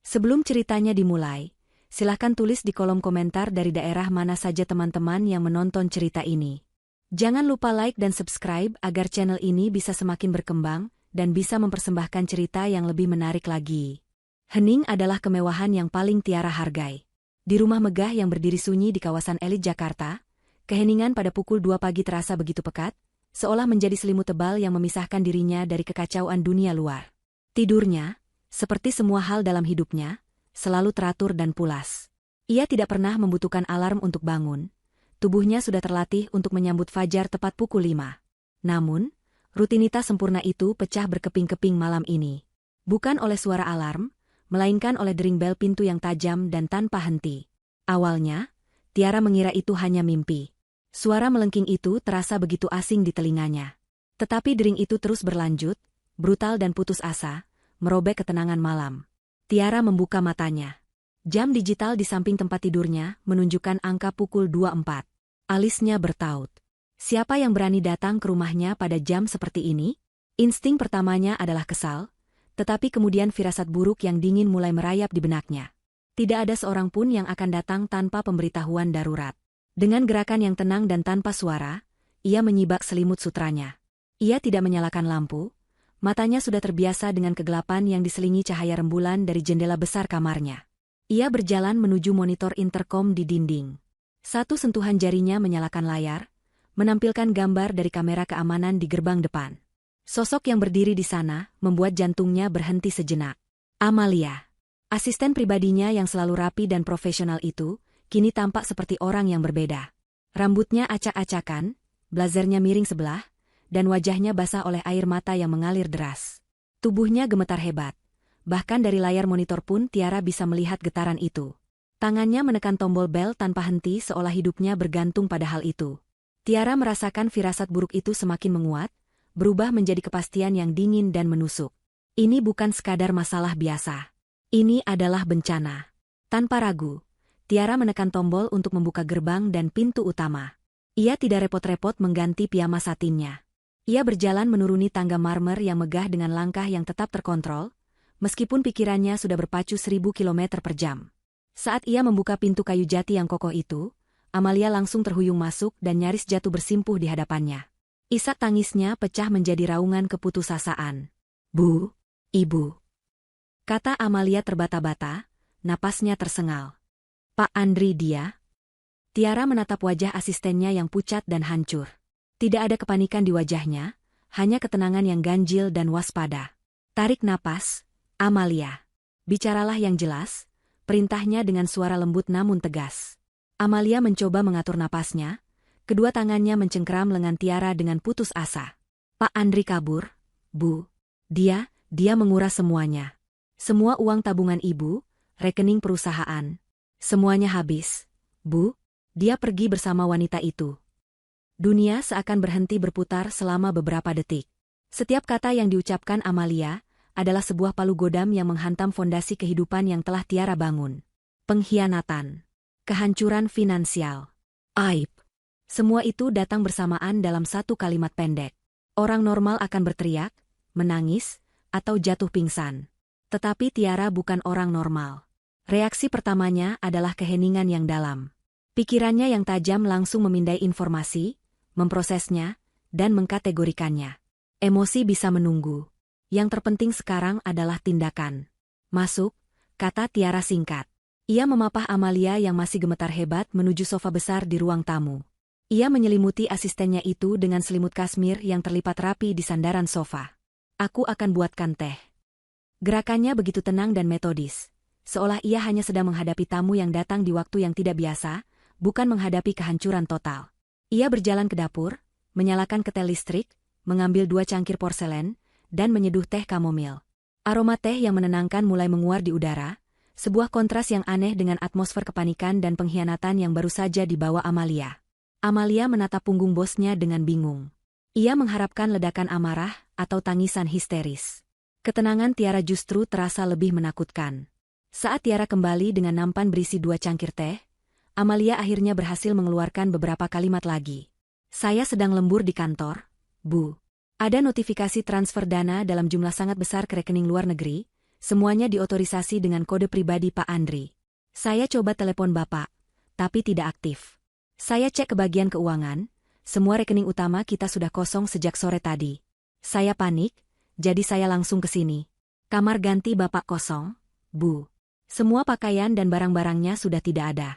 Sebelum ceritanya dimulai, silahkan tulis di kolom komentar dari daerah mana saja teman-teman yang menonton cerita ini. Jangan lupa like dan subscribe agar channel ini bisa semakin berkembang dan bisa mempersembahkan cerita yang lebih menarik lagi. Hening adalah kemewahan yang paling Tiara hargai. Di rumah megah yang berdiri sunyi di kawasan elit Jakarta, keheningan pada pukul 2 pagi terasa begitu pekat, seolah menjadi selimut tebal yang memisahkan dirinya dari kekacauan dunia luar. Tidurnya, seperti semua hal dalam hidupnya, selalu teratur dan pulas. Ia tidak pernah membutuhkan alarm untuk bangun. Tubuhnya sudah terlatih untuk menyambut fajar tepat pukul 5. Namun, rutinitas sempurna itu pecah berkeping-keping malam ini. Bukan oleh suara alarm, melainkan oleh dering bel pintu yang tajam dan tanpa henti. Awalnya, Tiara mengira itu hanya mimpi. Suara melengking itu terasa begitu asing di telinganya. Tetapi dering itu terus berlanjut, brutal dan putus asa, merobek ketenangan malam. Tiara membuka matanya. Jam digital di samping tempat tidurnya menunjukkan angka pukul 24. Alisnya bertaut. Siapa yang berani datang ke rumahnya pada jam seperti ini? Insting pertamanya adalah kesal, tetapi kemudian firasat buruk yang dingin mulai merayap di benaknya. Tidak ada seorang pun yang akan datang tanpa pemberitahuan darurat. Dengan gerakan yang tenang dan tanpa suara, ia menyibak selimut sutranya. Ia tidak menyalakan lampu, matanya sudah terbiasa dengan kegelapan yang diselingi cahaya rembulan dari jendela besar kamarnya. Ia berjalan menuju monitor intercom di dinding. Satu sentuhan jarinya menyalakan layar, menampilkan gambar dari kamera keamanan di gerbang depan. Sosok yang berdiri di sana membuat jantungnya berhenti sejenak. Amalia. Asisten pribadinya yang selalu rapi dan profesional itu, kini tampak seperti orang yang berbeda. Rambutnya acak-acakan, blazernya miring sebelah, dan wajahnya basah oleh air mata yang mengalir deras. Tubuhnya gemetar hebat. Bahkan dari layar monitor pun Tiara bisa melihat getaran itu. Tangannya menekan tombol bel tanpa henti seolah hidupnya bergantung pada hal itu. Tiara merasakan firasat buruk itu semakin menguat, berubah menjadi kepastian yang dingin dan menusuk. Ini bukan sekadar masalah biasa. Ini adalah bencana. Tanpa ragu, Tiara menekan tombol untuk membuka gerbang dan pintu utama. Ia tidak repot-repot mengganti piyama satinnya. Ia berjalan menuruni tangga marmer yang megah dengan langkah yang tetap terkontrol, meskipun pikirannya sudah berpacu 1000 km per jam. Saat ia membuka pintu kayu jati yang kokoh itu, Amalia langsung terhuyung masuk dan nyaris jatuh bersimpuh di hadapannya. Isak tangisnya pecah menjadi raungan keputusasaan. "Bu, Ibu," kata Amalia terbata-bata, napasnya tersengal. "Pak Andri dia?" Tiara menatap wajah asistennya yang pucat dan hancur. Tidak ada kepanikan di wajahnya, hanya ketenangan yang ganjil dan waspada. "Tarik napas, Amalia. Bicaralah yang jelas," perintahnya dengan suara lembut namun tegas. Amalia mencoba mengatur napasnya, kedua tangannya mencengkeram lengan Tiara dengan putus asa. "Pak Andri kabur, Bu. Dia menguras semuanya. Semua uang tabungan Ibu, rekening perusahaan. Semuanya habis, Bu. Dia pergi bersama wanita itu." Dunia seakan berhenti berputar selama beberapa detik. Setiap kata yang diucapkan Amalia adalah sebuah palu godam yang menghantam fondasi kehidupan yang telah Tiara bangun. Pengkhianatan, kehancuran finansial, aib. Semua itu datang bersamaan dalam satu kalimat pendek. Orang normal akan berteriak, menangis, atau jatuh pingsan. Tetapi Tiara bukan orang normal. Reaksi pertamanya adalah keheningan yang dalam. Pikirannya yang tajam langsung memindai informasi, memprosesnya, dan mengkategorikannya. Emosi bisa menunggu. Yang terpenting sekarang adalah tindakan. "Masuk," kata Tiara singkat. Ia memapah Amalia yang masih gemetar hebat menuju sofa besar di ruang tamu. Ia menyelimuti asistennya itu dengan selimut kasmir yang terlipat rapi di sandaran sofa. "Aku akan buatkan teh." Gerakannya begitu tenang dan metodis, seolah ia hanya sedang menghadapi tamu yang datang di waktu yang tidak biasa, bukan menghadapi kehancuran total. Ia berjalan ke dapur, menyalakan ketel listrik, mengambil 2 cangkir porselen, dan menyeduh teh kamomil. Aroma teh yang menenangkan mulai menguar di udara, sebuah kontras yang aneh dengan atmosfer kepanikan dan pengkhianatan yang baru saja dibawa Amalia. Amalia menatap punggung bosnya dengan bingung. Ia mengharapkan ledakan amarah atau tangisan histeris. Ketenangan Tiara justru terasa lebih menakutkan. Saat Tiara kembali dengan nampan berisi 2 cangkir teh, Amalia akhirnya berhasil mengeluarkan beberapa kalimat lagi. "Saya sedang lembur di kantor, Bu. Ada notifikasi transfer dana dalam jumlah sangat besar ke rekening luar negeri, Semuanya diotorisasi dengan kode pribadi Pak Andri. Saya coba telepon Bapak, tapi tidak aktif. Saya cek ke bagian keuangan, semua rekening utama kita sudah kosong sejak sore tadi. Saya panik, jadi saya langsung ke sini. Kamar ganti Bapak kosong, Bu. Semua pakaian dan barang-barangnya sudah tidak ada.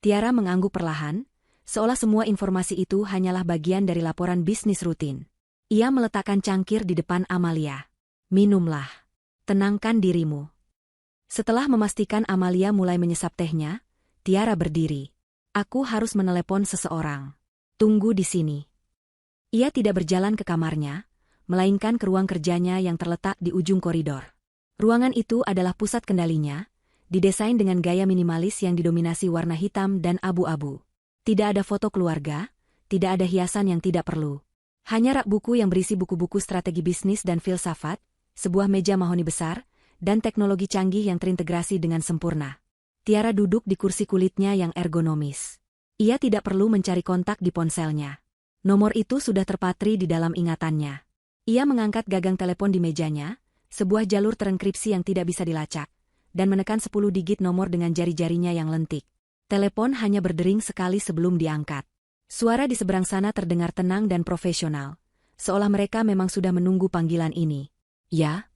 Tiara mengangguk perlahan, seolah semua informasi itu hanyalah bagian dari laporan bisnis rutin. Ia meletakkan cangkir di depan Amalia. Minumlah. Tenangkan dirimu. Setelah memastikan Amalia mulai menyesap tehnya, Tiara berdiri. Aku harus menelepon seseorang. Tunggu di sini. Ia tidak berjalan ke kamarnya, melainkan ke ruang kerjanya yang terletak di ujung koridor. Ruangan itu adalah pusat kendalinya, didesain dengan gaya minimalis yang didominasi warna hitam dan abu-abu. Tidak ada foto keluarga, tidak ada hiasan yang tidak perlu. Hanya rak buku yang berisi buku-buku strategi bisnis dan filsafat, sebuah meja mahoni besar, dan teknologi canggih yang terintegrasi dengan sempurna. Tiara duduk di kursi kulitnya yang ergonomis. Ia tidak perlu mencari kontak di ponselnya. Nomor itu sudah terpatri di dalam ingatannya. Ia mengangkat gagang telepon di mejanya, sebuah jalur terenkripsi yang tidak bisa dilacak, dan menekan 10 digit nomor dengan jari-jarinya yang lentik. Telepon hanya berdering sekali sebelum diangkat. Suara di seberang sana terdengar tenang dan profesional, seolah mereka memang sudah menunggu panggilan ini. Ya?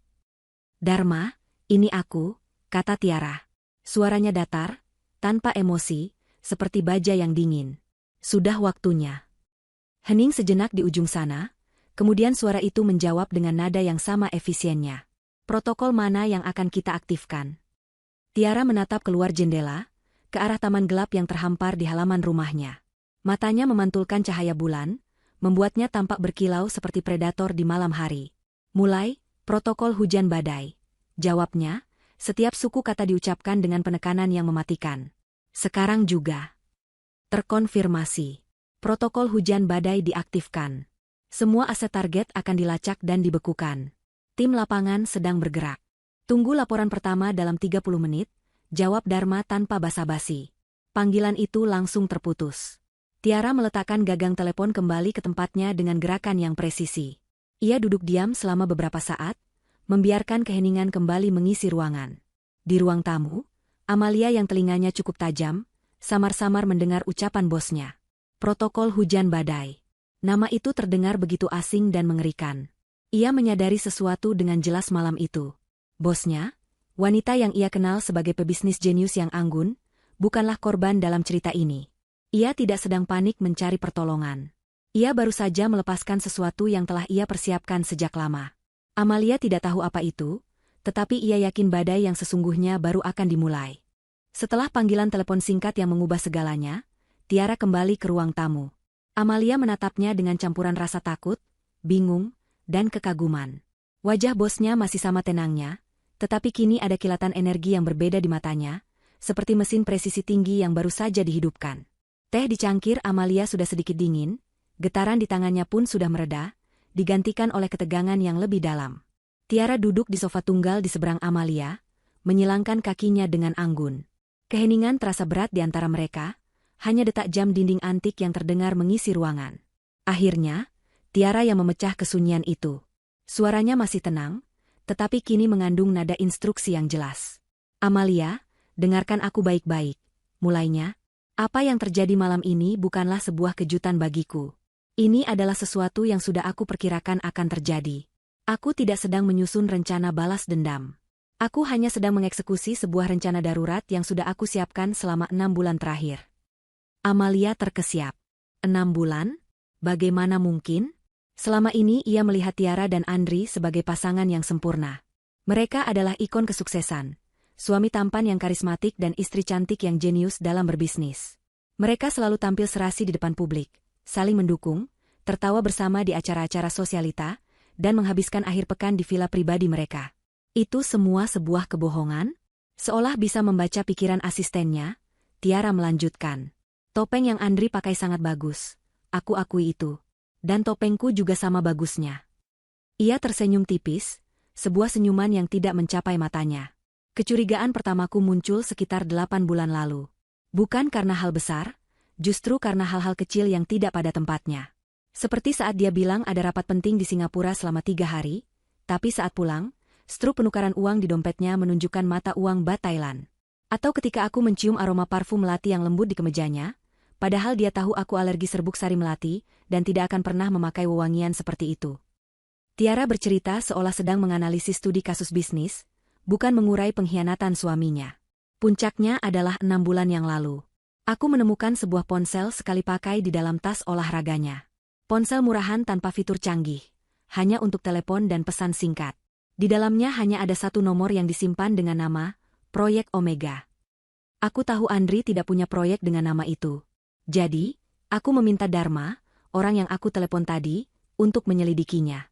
Dharma, ini aku, kata Tiara. Suaranya datar, tanpa emosi, seperti baja yang dingin. Sudah waktunya. Hening sejenak di ujung sana, kemudian suara itu menjawab dengan nada yang sama efisiennya. Protokol mana yang akan kita aktifkan? Tiara menatap keluar jendela, ke arah taman gelap yang terhampar di halaman rumahnya. Matanya memantulkan cahaya bulan, membuatnya tampak berkilau seperti predator di malam hari. Mulai, protokol hujan badai. Jawabnya, setiap suku kata diucapkan dengan penekanan yang mematikan. Sekarang juga. Terkonfirmasi. Protokol hujan badai diaktifkan. Semua aset target akan dilacak dan dibekukan. Tim lapangan sedang bergerak. Tunggu laporan pertama dalam 30 menit, jawab Dharma tanpa basa-basi. Panggilan itu langsung terputus. Tiara meletakkan gagang telepon kembali ke tempatnya dengan gerakan yang presisi. Ia duduk diam selama beberapa saat, membiarkan keheningan kembali mengisi ruangan. Di ruang tamu, Amalia yang telinganya cukup tajam, samar-samar mendengar ucapan bosnya. Protokol hujan badai. Nama itu terdengar begitu asing dan mengerikan. Ia menyadari sesuatu dengan jelas malam itu. Bosnya, wanita yang ia kenal sebagai pebisnis jenius yang anggun, bukanlah korban dalam cerita ini. Ia tidak sedang panik mencari pertolongan. Ia baru saja melepaskan sesuatu yang telah ia persiapkan sejak lama. Amalia tidak tahu apa itu, tetapi ia yakin badai yang sesungguhnya baru akan dimulai. Setelah panggilan telepon singkat yang mengubah segalanya, Tiara kembali ke ruang tamu. Amalia menatapnya dengan campuran rasa takut, bingung, dan kekaguman. Wajah bosnya masih sama tenangnya, tetapi kini ada kilatan energi yang berbeda di matanya, seperti mesin presisi tinggi yang baru saja dihidupkan. Teh di cangkir Amalia sudah sedikit dingin, getaran di tangannya pun sudah mereda, digantikan oleh ketegangan yang lebih dalam. Tiara duduk di sofa tunggal di seberang Amalia, menyilangkan kakinya dengan anggun. Keheningan terasa berat di antara mereka, hanya detak jam dinding antik yang terdengar mengisi ruangan. Akhirnya, Tiara yang memecah kesunyian itu. Suaranya masih tenang, tetapi kini mengandung nada instruksi yang jelas. Amalia, dengarkan aku baik-baik. Mulainya, apa yang terjadi malam ini bukanlah sebuah kejutan bagiku. Ini adalah sesuatu yang sudah aku perkirakan akan terjadi. Aku tidak sedang menyusun rencana balas dendam. Aku hanya sedang mengeksekusi sebuah rencana darurat yang sudah aku siapkan selama 6 bulan terakhir. Amalia terkesiap. 6 bulan? Bagaimana mungkin? Selama ini ia melihat Tiara dan Andri sebagai pasangan yang sempurna. Mereka adalah ikon kesuksesan, suami tampan yang karismatik dan istri cantik yang jenius dalam berbisnis. Mereka selalu tampil serasi di depan publik, saling mendukung, tertawa bersama di acara-acara sosialita, dan menghabiskan akhir pekan di villa pribadi mereka. Itu semua sebuah kebohongan? Seolah bisa membaca pikiran asistennya, Tiara melanjutkan. Topeng yang Andri pakai sangat bagus. Aku akui itu. Dan topengku juga sama bagusnya. Ia tersenyum tipis, sebuah senyuman yang tidak mencapai matanya. Kecurigaan pertamaku muncul sekitar 8 bulan lalu. Bukan karena hal besar, justru karena hal-hal kecil yang tidak pada tempatnya. Seperti saat dia bilang ada rapat penting di Singapura selama 3 hari, tapi saat pulang, struk penukaran uang di dompetnya menunjukkan mata uang Baht Thailand. Atau ketika aku mencium aroma parfum melati yang lembut di kemejanya, padahal dia tahu aku alergi serbuk sari melati dan tidak akan pernah memakai wewangian seperti itu. Tiara bercerita seolah sedang menganalisis studi kasus bisnis, bukan mengurai pengkhianatan suaminya. Puncaknya adalah 6 bulan yang lalu. Aku menemukan sebuah ponsel sekali pakai di dalam tas olahraganya. Ponsel murahan tanpa fitur canggih, hanya untuk telepon dan pesan singkat. Di dalamnya hanya ada satu nomor yang disimpan dengan nama Proyek Omega. Aku tahu Andri tidak punya proyek dengan nama itu. Jadi, aku meminta Dharma, orang yang aku telepon tadi, untuk menyelidikinya.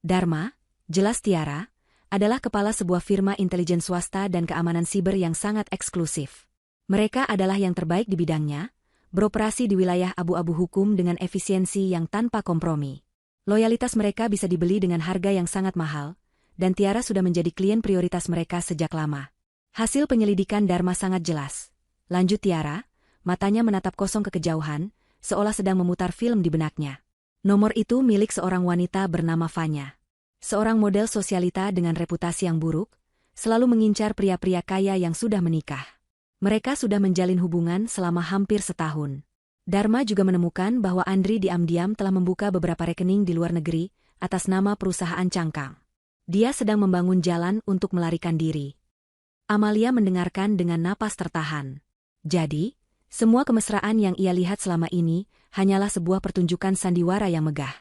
Dharma, jelas Tiara, adalah kepala sebuah firma intelijen swasta dan keamanan siber yang sangat eksklusif. Mereka adalah yang terbaik di bidangnya, beroperasi di wilayah abu-abu hukum dengan efisiensi yang tanpa kompromi. Loyalitas mereka bisa dibeli dengan harga yang sangat mahal, dan Tiara sudah menjadi klien prioritas mereka sejak lama. Hasil penyelidikan Dharma sangat jelas. Lanjut Tiara, matanya menatap kosong ke kejauhan, seolah sedang memutar film di benaknya. Nomor itu milik seorang wanita bernama Vanya. Seorang model sosialita dengan reputasi yang buruk, selalu mengincar pria-pria kaya yang sudah menikah. Mereka sudah menjalin hubungan selama hampir setahun. Dharma juga menemukan bahwa Andri diam-diam telah membuka beberapa rekening di luar negeri atas nama perusahaan cangkang. Dia sedang membangun jalan untuk melarikan diri. Amalia mendengarkan dengan napas tertahan. Jadi, semua kemesraan yang ia lihat selama ini hanyalah sebuah pertunjukan sandiwara yang megah.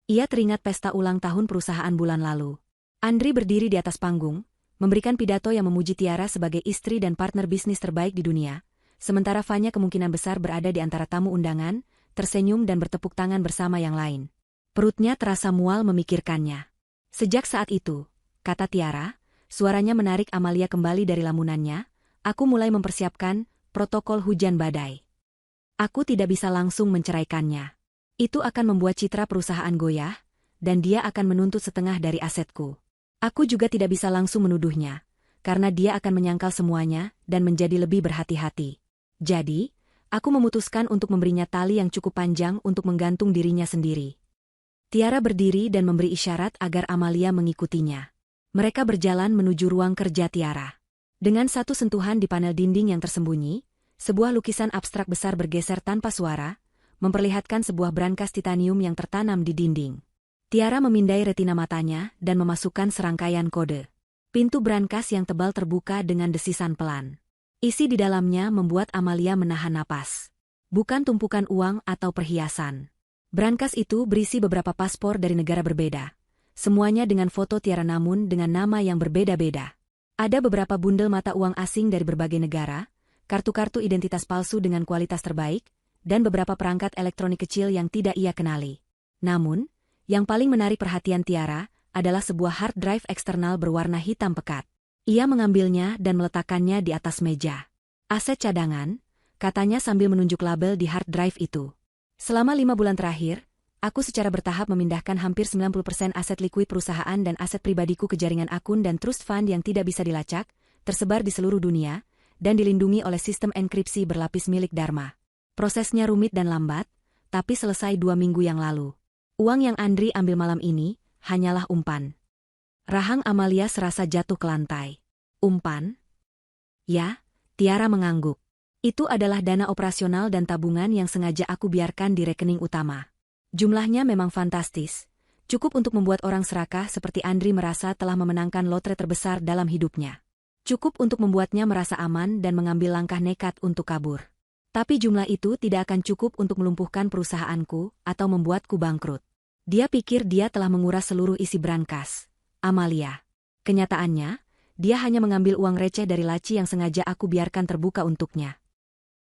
Ia teringat pesta ulang tahun perusahaan bulan lalu. Andri berdiri di atas panggung, memberikan pidato yang memuji Tiara sebagai istri dan partner bisnis terbaik di dunia, sementara Vanya kemungkinan besar berada di antara tamu undangan, tersenyum dan bertepuk tangan bersama yang lain. Perutnya terasa mual memikirkannya. Sejak saat itu, kata Tiara, suaranya menarik Amalia kembali dari lamunannya, aku mulai mempersiapkan protokol hujan badai. Aku tidak bisa langsung menceraikannya. Itu akan membuat citra perusahaan goyah, dan dia akan menuntut setengah dari asetku. Aku juga tidak bisa langsung menuduhnya, karena dia akan menyangkal semuanya dan menjadi lebih berhati-hati. Jadi, aku memutuskan untuk memberinya tali yang cukup panjang untuk menggantung dirinya sendiri. Tiara berdiri dan memberi isyarat agar Amalia mengikutinya. Mereka berjalan menuju ruang kerja Tiara. Dengan satu sentuhan di panel dinding yang tersembunyi, sebuah lukisan abstrak besar bergeser tanpa suara, memperlihatkan sebuah brankas titanium yang tertanam di dinding. Tiara memindai retina matanya dan memasukkan serangkaian kode. Pintu brankas yang tebal terbuka dengan desisan pelan. Isi di dalamnya membuat Amalia menahan napas. Bukan tumpukan uang atau perhiasan. Brankas itu berisi beberapa paspor dari negara berbeda. Semuanya dengan foto Tiara namun dengan nama yang berbeda-beda. Ada beberapa bundel mata uang asing dari berbagai negara, kartu-kartu identitas palsu dengan kualitas terbaik, dan beberapa perangkat elektronik kecil yang tidak ia kenali. Namun, yang paling menarik perhatian Tiara adalah sebuah hard drive eksternal berwarna hitam pekat. Ia mengambilnya dan meletakkannya di atas meja. Aset cadangan, katanya sambil menunjuk label di hard drive itu. Selama 5 bulan terakhir, aku secara bertahap memindahkan hampir 90% aset likuid perusahaan dan aset pribadiku ke jaringan akun dan trust fund yang tidak bisa dilacak, tersebar di seluruh dunia, dan dilindungi oleh sistem enkripsi berlapis milik Dharma. Prosesnya rumit dan lambat, tapi selesai 2 minggu yang lalu. Uang yang Andri ambil malam ini hanyalah umpan. Rahang Amalia serasa jatuh ke lantai. Umpan? Ya, Tiara mengangguk. Itu adalah dana operasional dan tabungan yang sengaja aku biarkan di rekening utama. Jumlahnya memang fantastis. Cukup untuk membuat orang serakah seperti Andri merasa telah memenangkan lotre terbesar dalam hidupnya. Cukup untuk membuatnya merasa aman dan mengambil langkah nekat untuk kabur. Tapi jumlah itu tidak akan cukup untuk melumpuhkan perusahaanku atau membuatku bangkrut. Dia pikir dia telah menguras seluruh isi brankas. Amalia. Kenyataannya, dia hanya mengambil uang receh dari laci yang sengaja aku biarkan terbuka untuknya.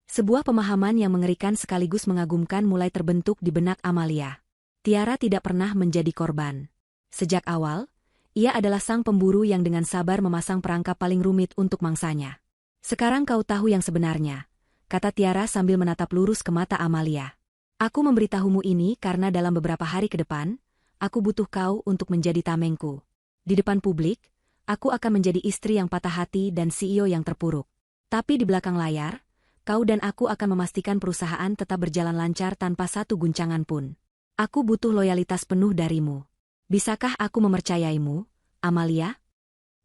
Sebuah pemahaman yang mengerikan sekaligus mengagumkan mulai terbentuk di benak Amalia. Tiara tidak pernah menjadi korban. Sejak awal, ia adalah sang pemburu yang dengan sabar memasang perangkap paling rumit untuk mangsanya. Sekarang kau tahu yang sebenarnya, kata Tiara sambil menatap lurus ke mata Amalia. Aku memberitahumu ini karena dalam beberapa hari ke depan, aku butuh kau untuk menjadi tamengku. Di depan publik, aku akan menjadi istri yang patah hati dan CEO yang terpuruk. Tapi di belakang layar, kau dan aku akan memastikan perusahaan tetap berjalan lancar tanpa satu guncangan pun. Aku butuh loyalitas penuh darimu. Bisakah aku mempercayaimu, Amalia?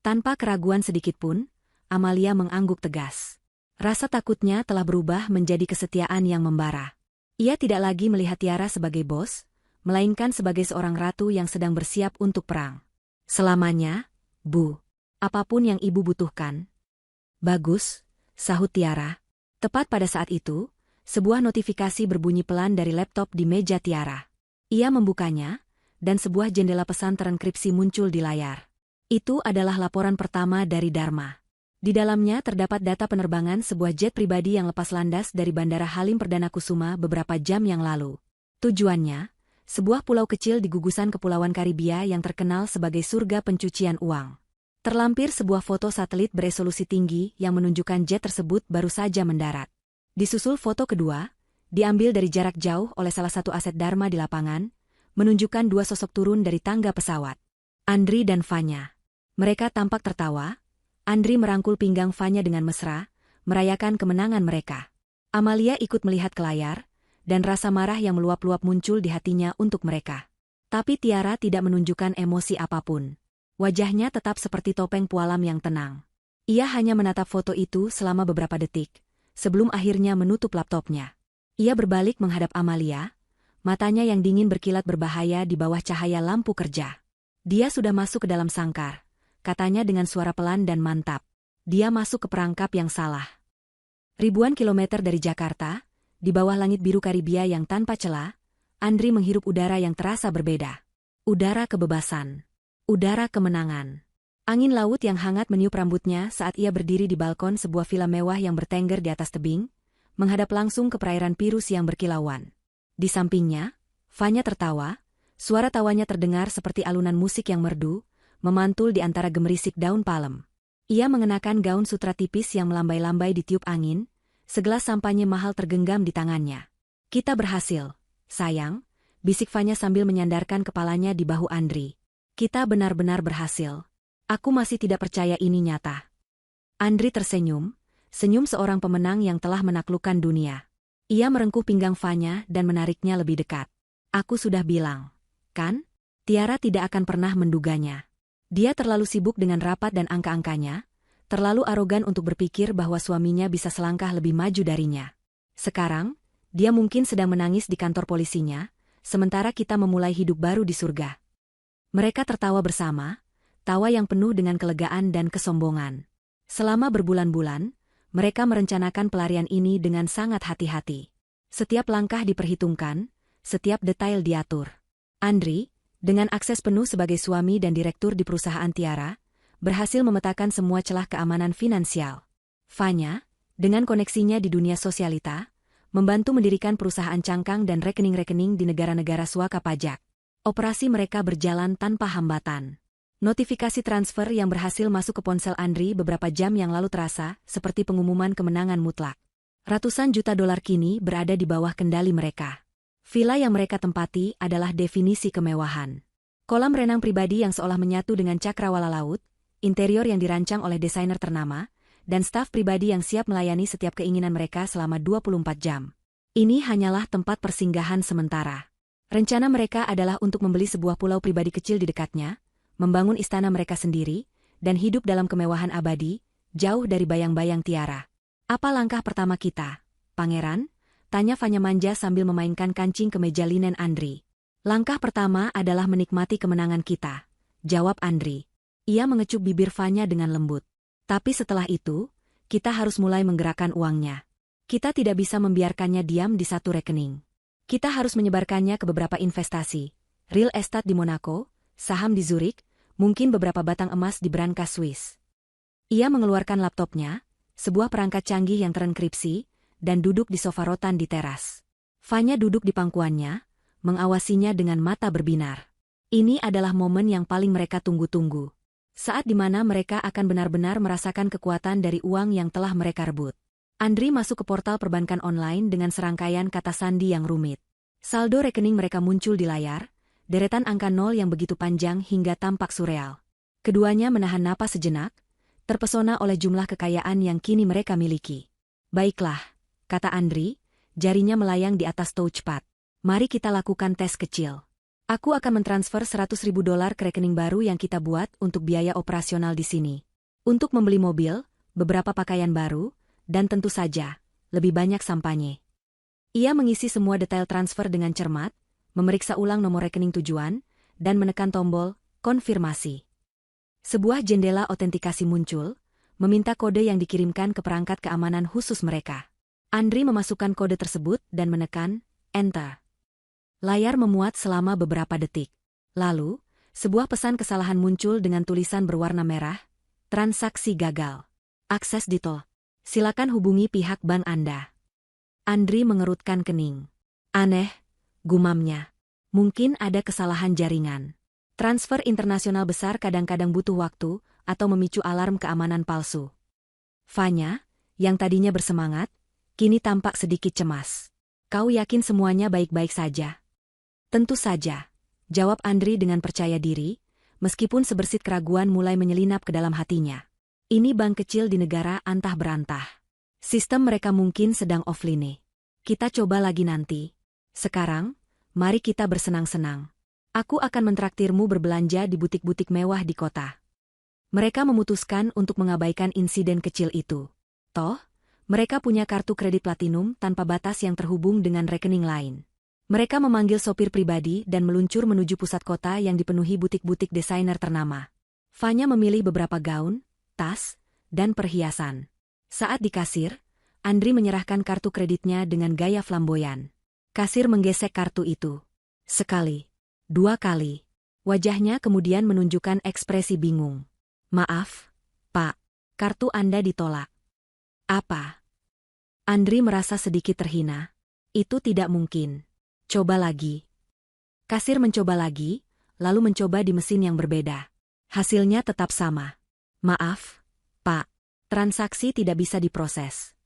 Tanpa keraguan sedikitpun, Amalia mengangguk tegas. Rasa takutnya telah berubah menjadi kesetiaan yang membara. Ia tidak lagi melihat Tiara sebagai bos, melainkan sebagai seorang ratu yang sedang bersiap untuk perang. Selamanya, Bu. Apapun yang ibu butuhkan. Bagus, sahut Tiara. Tepat pada saat itu, sebuah notifikasi berbunyi pelan dari laptop di meja Tiara. Ia membukanya, dan sebuah jendela pesan terenkripsi muncul di layar. Itu adalah laporan pertama dari Dharma. Di dalamnya terdapat data penerbangan sebuah jet pribadi yang lepas landas dari Bandara Halim Perdana Kusuma beberapa jam yang lalu. Tujuannya, sebuah pulau kecil di gugusan Kepulauan Karibia yang terkenal sebagai surga pencucian uang. Terlampir sebuah foto satelit beresolusi tinggi yang menunjukkan jet tersebut baru saja mendarat. Disusul foto kedua, diambil dari jarak jauh oleh salah satu aset Dharma di lapangan, menunjukkan dua sosok turun dari tangga pesawat. Andri dan Fanya. Mereka tampak tertawa. Andri merangkul pinggang Fanya dengan mesra, merayakan kemenangan mereka. Amalia ikut melihat ke layar, dan rasa marah yang meluap-luap muncul di hatinya untuk mereka. Tapi Tiara tidak menunjukkan emosi apapun. Wajahnya tetap seperti topeng pualam yang tenang. Ia hanya menatap foto itu selama beberapa detik, sebelum akhirnya menutup laptopnya. Ia berbalik menghadap Amalia, matanya yang dingin berkilat berbahaya di bawah cahaya lampu kerja. Dia sudah masuk ke dalam sangkar, katanya dengan suara pelan dan mantap. Dia masuk ke perangkap yang salah. Ribuan kilometer dari Jakarta, di bawah langit biru Karibia yang tanpa celah, Andri menghirup udara yang terasa berbeda. Udara kebebasan. Udara kemenangan. Angin laut yang hangat meniup rambutnya saat ia berdiri di balkon sebuah villa mewah yang bertengger di atas tebing, menghadap langsung ke perairan biru yang berkilauan. Di sampingnya, Fanya tertawa, suara tawanya terdengar seperti alunan musik yang merdu, memantul di antara gemerisik daun palem. Ia mengenakan gaun sutra tipis yang melambai-lambai ditiup angin, segelas sampanye mahal tergenggam di tangannya. Kita berhasil, sayang, bisik Fanya sambil menyandarkan kepalanya di bahu Andri. Kita benar-benar berhasil. Aku masih tidak percaya ini nyata. Andri tersenyum, senyum seorang pemenang yang telah menaklukkan dunia. Ia merengkuh pinggang Fanya dan menariknya lebih dekat. Aku sudah bilang, kan? Tiara tidak akan pernah menduganya. Dia terlalu sibuk dengan rapat dan angka-angkanya, terlalu arogan untuk berpikir bahwa suaminya bisa selangkah lebih maju darinya. Sekarang, dia mungkin sedang menangis di kantor polisinya, sementara kita memulai hidup baru di surga. Mereka tertawa bersama, tawa yang penuh dengan kelegaan dan kesombongan. Selama berbulan-bulan, mereka merencanakan pelarian ini dengan sangat hati-hati. Setiap langkah diperhitungkan, setiap detail diatur. Andri, dengan akses penuh sebagai suami dan direktur di perusahaan Tiara, berhasil memetakan semua celah keamanan finansial. Fanya, dengan koneksinya di dunia sosialita, membantu mendirikan perusahaan cangkang dan rekening-rekening di negara-negara suaka pajak. Operasi mereka berjalan tanpa hambatan. Notifikasi transfer yang berhasil masuk ke ponsel Andri beberapa jam yang lalu terasa seperti pengumuman kemenangan mutlak. Ratusan juta dolar kini berada di bawah kendali mereka. Villa yang mereka tempati adalah definisi kemewahan. Kolam renang pribadi yang seolah menyatu dengan cakrawala laut, interior yang dirancang oleh desainer ternama, dan staf pribadi yang siap melayani setiap keinginan mereka selama 24 jam. Ini hanyalah tempat persinggahan sementara. Rencana mereka adalah untuk membeli sebuah pulau pribadi kecil di dekatnya, membangun istana mereka sendiri, dan hidup dalam kemewahan abadi, jauh dari bayang-bayang Tiara. Apa langkah pertama kita, Pangeran? Tanya Fanya manja sambil memainkan kancing kemeja linen Andri. Langkah pertama adalah menikmati kemenangan kita, jawab Andri. Ia mengecup bibir Fanya dengan lembut. Tapi setelah itu, kita harus mulai menggerakkan uangnya. Kita tidak bisa membiarkannya diam di satu rekening. Kita harus menyebarkannya ke beberapa investasi, real estate di Monaco, saham di Zurich, mungkin beberapa batang emas di brankas Swiss. Ia mengeluarkan laptopnya, sebuah perangkat canggih yang terenkripsi, dan duduk di sofa rotan di teras. Fanya duduk di pangkuannya, mengawasinya dengan mata berbinar. Ini adalah momen yang paling mereka tunggu-tunggu. Saat di mana mereka akan benar-benar merasakan kekuatan dari uang yang telah mereka rebut. Andri masuk ke portal perbankan online dengan serangkaian kata sandi yang rumit. Saldo rekening mereka muncul di layar, deretan angka nol yang begitu panjang hingga tampak surreal. Keduanya menahan napas sejenak, terpesona oleh jumlah kekayaan yang kini mereka miliki. Baiklah, kata Andri, jarinya melayang di atas touchpad. Mari kita lakukan tes kecil. Aku akan mentransfer $100.000 ke rekening baru yang kita buat untuk biaya operasional di sini. Untuk membeli mobil, beberapa pakaian baru, dan tentu saja, lebih banyak sampanye. Ia mengisi semua detail transfer dengan cermat, memeriksa ulang nomor rekening tujuan, dan menekan tombol konfirmasi. Sebuah jendela autentikasi muncul, meminta kode yang dikirimkan ke perangkat keamanan khusus mereka. Andri memasukkan kode tersebut dan menekan Enter. Layar memuat selama beberapa detik. Lalu, sebuah pesan kesalahan muncul dengan tulisan berwarna merah, transaksi gagal. Akses ditol. Silakan hubungi pihak bank Anda. Andri mengerutkan kening. Aneh, gumamnya. Mungkin ada kesalahan jaringan. Transfer internasional besar kadang-kadang butuh waktu atau memicu alarm keamanan palsu. Fanya, yang tadinya bersemangat, kini tampak sedikit cemas. Kau yakin semuanya baik-baik saja? Tentu saja, jawab Andri dengan percaya diri, meskipun sebersit keraguan mulai menyelinap ke dalam hatinya. Ini bank kecil di negara antah berantah. Sistem mereka mungkin sedang offline. Kita coba lagi nanti. Sekarang, mari kita bersenang-senang. Aku akan mentraktirmu berbelanja di butik-butik mewah di kota. Mereka memutuskan untuk mengabaikan insiden kecil itu. Toh, mereka punya kartu kredit platinum tanpa batas yang terhubung dengan rekening lain. Mereka memanggil sopir pribadi dan meluncur menuju pusat kota yang dipenuhi butik-butik desainer ternama. Fanya memilih beberapa gaun, tas, dan perhiasan. Saat di kasir, Andri menyerahkan kartu kreditnya dengan gaya flamboyan. Kasir menggesek kartu itu. Sekali, dua kali. Wajahnya kemudian menunjukkan ekspresi bingung. Maaf, Pak, kartu Anda ditolak. Apa? Andri merasa sedikit terhina. Itu tidak mungkin. Coba lagi. Kasir mencoba lagi, lalu mencoba di mesin yang berbeda. Hasilnya tetap sama. Maaf, Pak, transaksi tidak bisa diproses.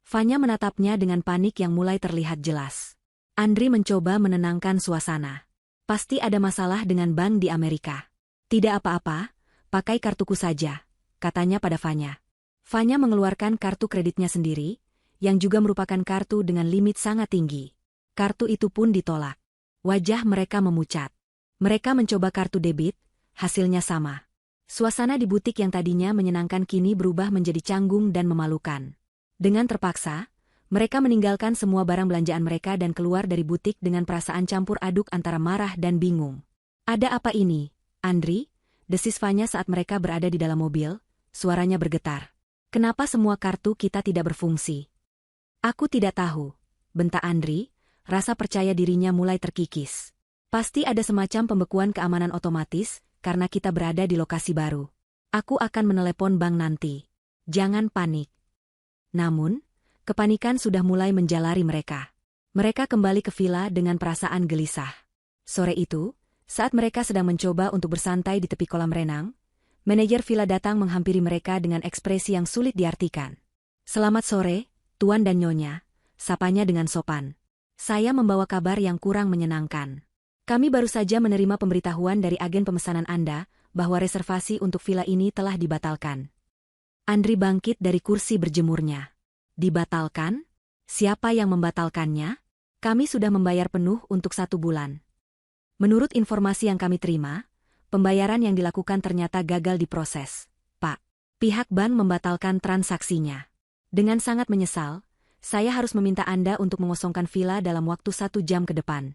Fanya menatapnya dengan panik yang mulai terlihat jelas. Andri mencoba menenangkan suasana. Pasti ada masalah dengan bank di Amerika. Tidak apa-apa, pakai kartuku saja, katanya pada Fanya. Fanya mengeluarkan kartu kreditnya sendiri, yang juga merupakan kartu dengan limit sangat tinggi. Kartu itu pun ditolak. Wajah mereka memucat. Mereka mencoba kartu debit, hasilnya sama. Suasana di butik yang tadinya menyenangkan kini berubah menjadi canggung dan memalukan. Dengan terpaksa, mereka meninggalkan semua barang belanjaan mereka dan keluar dari butik dengan perasaan campur aduk antara marah dan bingung. Ada apa ini, Andri? Desis Fanya saat mereka berada di dalam mobil, suaranya bergetar. Kenapa semua kartu kita tidak berfungsi? Aku tidak tahu, bentak Andri. Rasa percaya dirinya mulai terkikis. Pasti ada semacam pembekuan keamanan otomatis, karena kita berada di lokasi baru. Aku akan menelepon bank nanti. Jangan panik. Namun, kepanikan sudah mulai menjalari mereka. Mereka kembali ke villa dengan perasaan gelisah. Sore itu, saat mereka sedang mencoba untuk bersantai di tepi kolam renang, manajer villa datang menghampiri mereka dengan ekspresi yang sulit diartikan. Selamat sore, Tuan dan Nyonya, sapanya dengan sopan. Saya membawa kabar yang kurang menyenangkan. Kami baru saja menerima pemberitahuan dari agen pemesanan Anda bahwa reservasi untuk villa ini telah dibatalkan. Andri bangkit dari kursi berjemurnya. Dibatalkan? Siapa yang membatalkannya? Kami sudah membayar penuh untuk 1 bulan. Menurut informasi yang kami terima, pembayaran yang dilakukan ternyata gagal diproses. Pak, pihak bank membatalkan transaksinya. Dengan sangat menyesal, saya harus meminta Anda untuk mengosongkan villa dalam waktu 1 jam ke depan.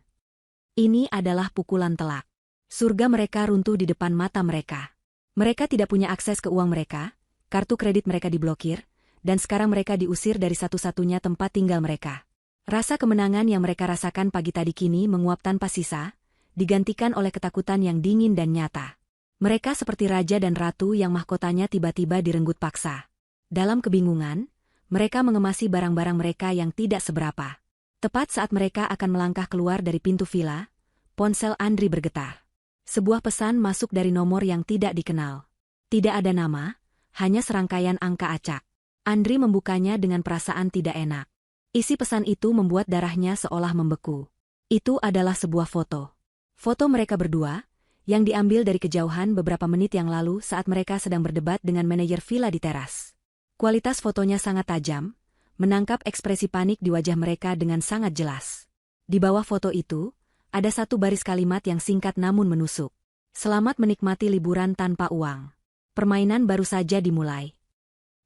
Ini adalah pukulan telak. Surga mereka runtuh di depan mata mereka. Mereka tidak punya akses ke uang mereka, kartu kredit mereka diblokir, dan sekarang mereka diusir dari satu-satunya tempat tinggal mereka. Rasa kemenangan yang mereka rasakan pagi tadi kini menguap tanpa sisa, digantikan oleh ketakutan yang dingin dan nyata. Mereka seperti raja dan ratu yang mahkotanya tiba-tiba direnggut paksa. Dalam kebingungan, mereka mengemasi barang-barang mereka yang tidak seberapa. Tepat saat mereka akan melangkah keluar dari pintu villa, ponsel Andri bergetar. Sebuah pesan masuk dari nomor yang tidak dikenal. Tidak ada nama, hanya serangkaian angka acak. Andri membukanya dengan perasaan tidak enak. Isi pesan itu membuat darahnya seolah membeku. Itu adalah sebuah foto. Foto mereka berdua, yang diambil dari kejauhan beberapa menit yang lalu saat mereka sedang berdebat dengan manajer villa di teras. Kualitas fotonya sangat tajam, menangkap ekspresi panik di wajah mereka dengan sangat jelas. Di bawah foto itu, ada satu baris kalimat yang singkat namun menusuk. Selamat menikmati liburan tanpa uang. Permainan baru saja dimulai.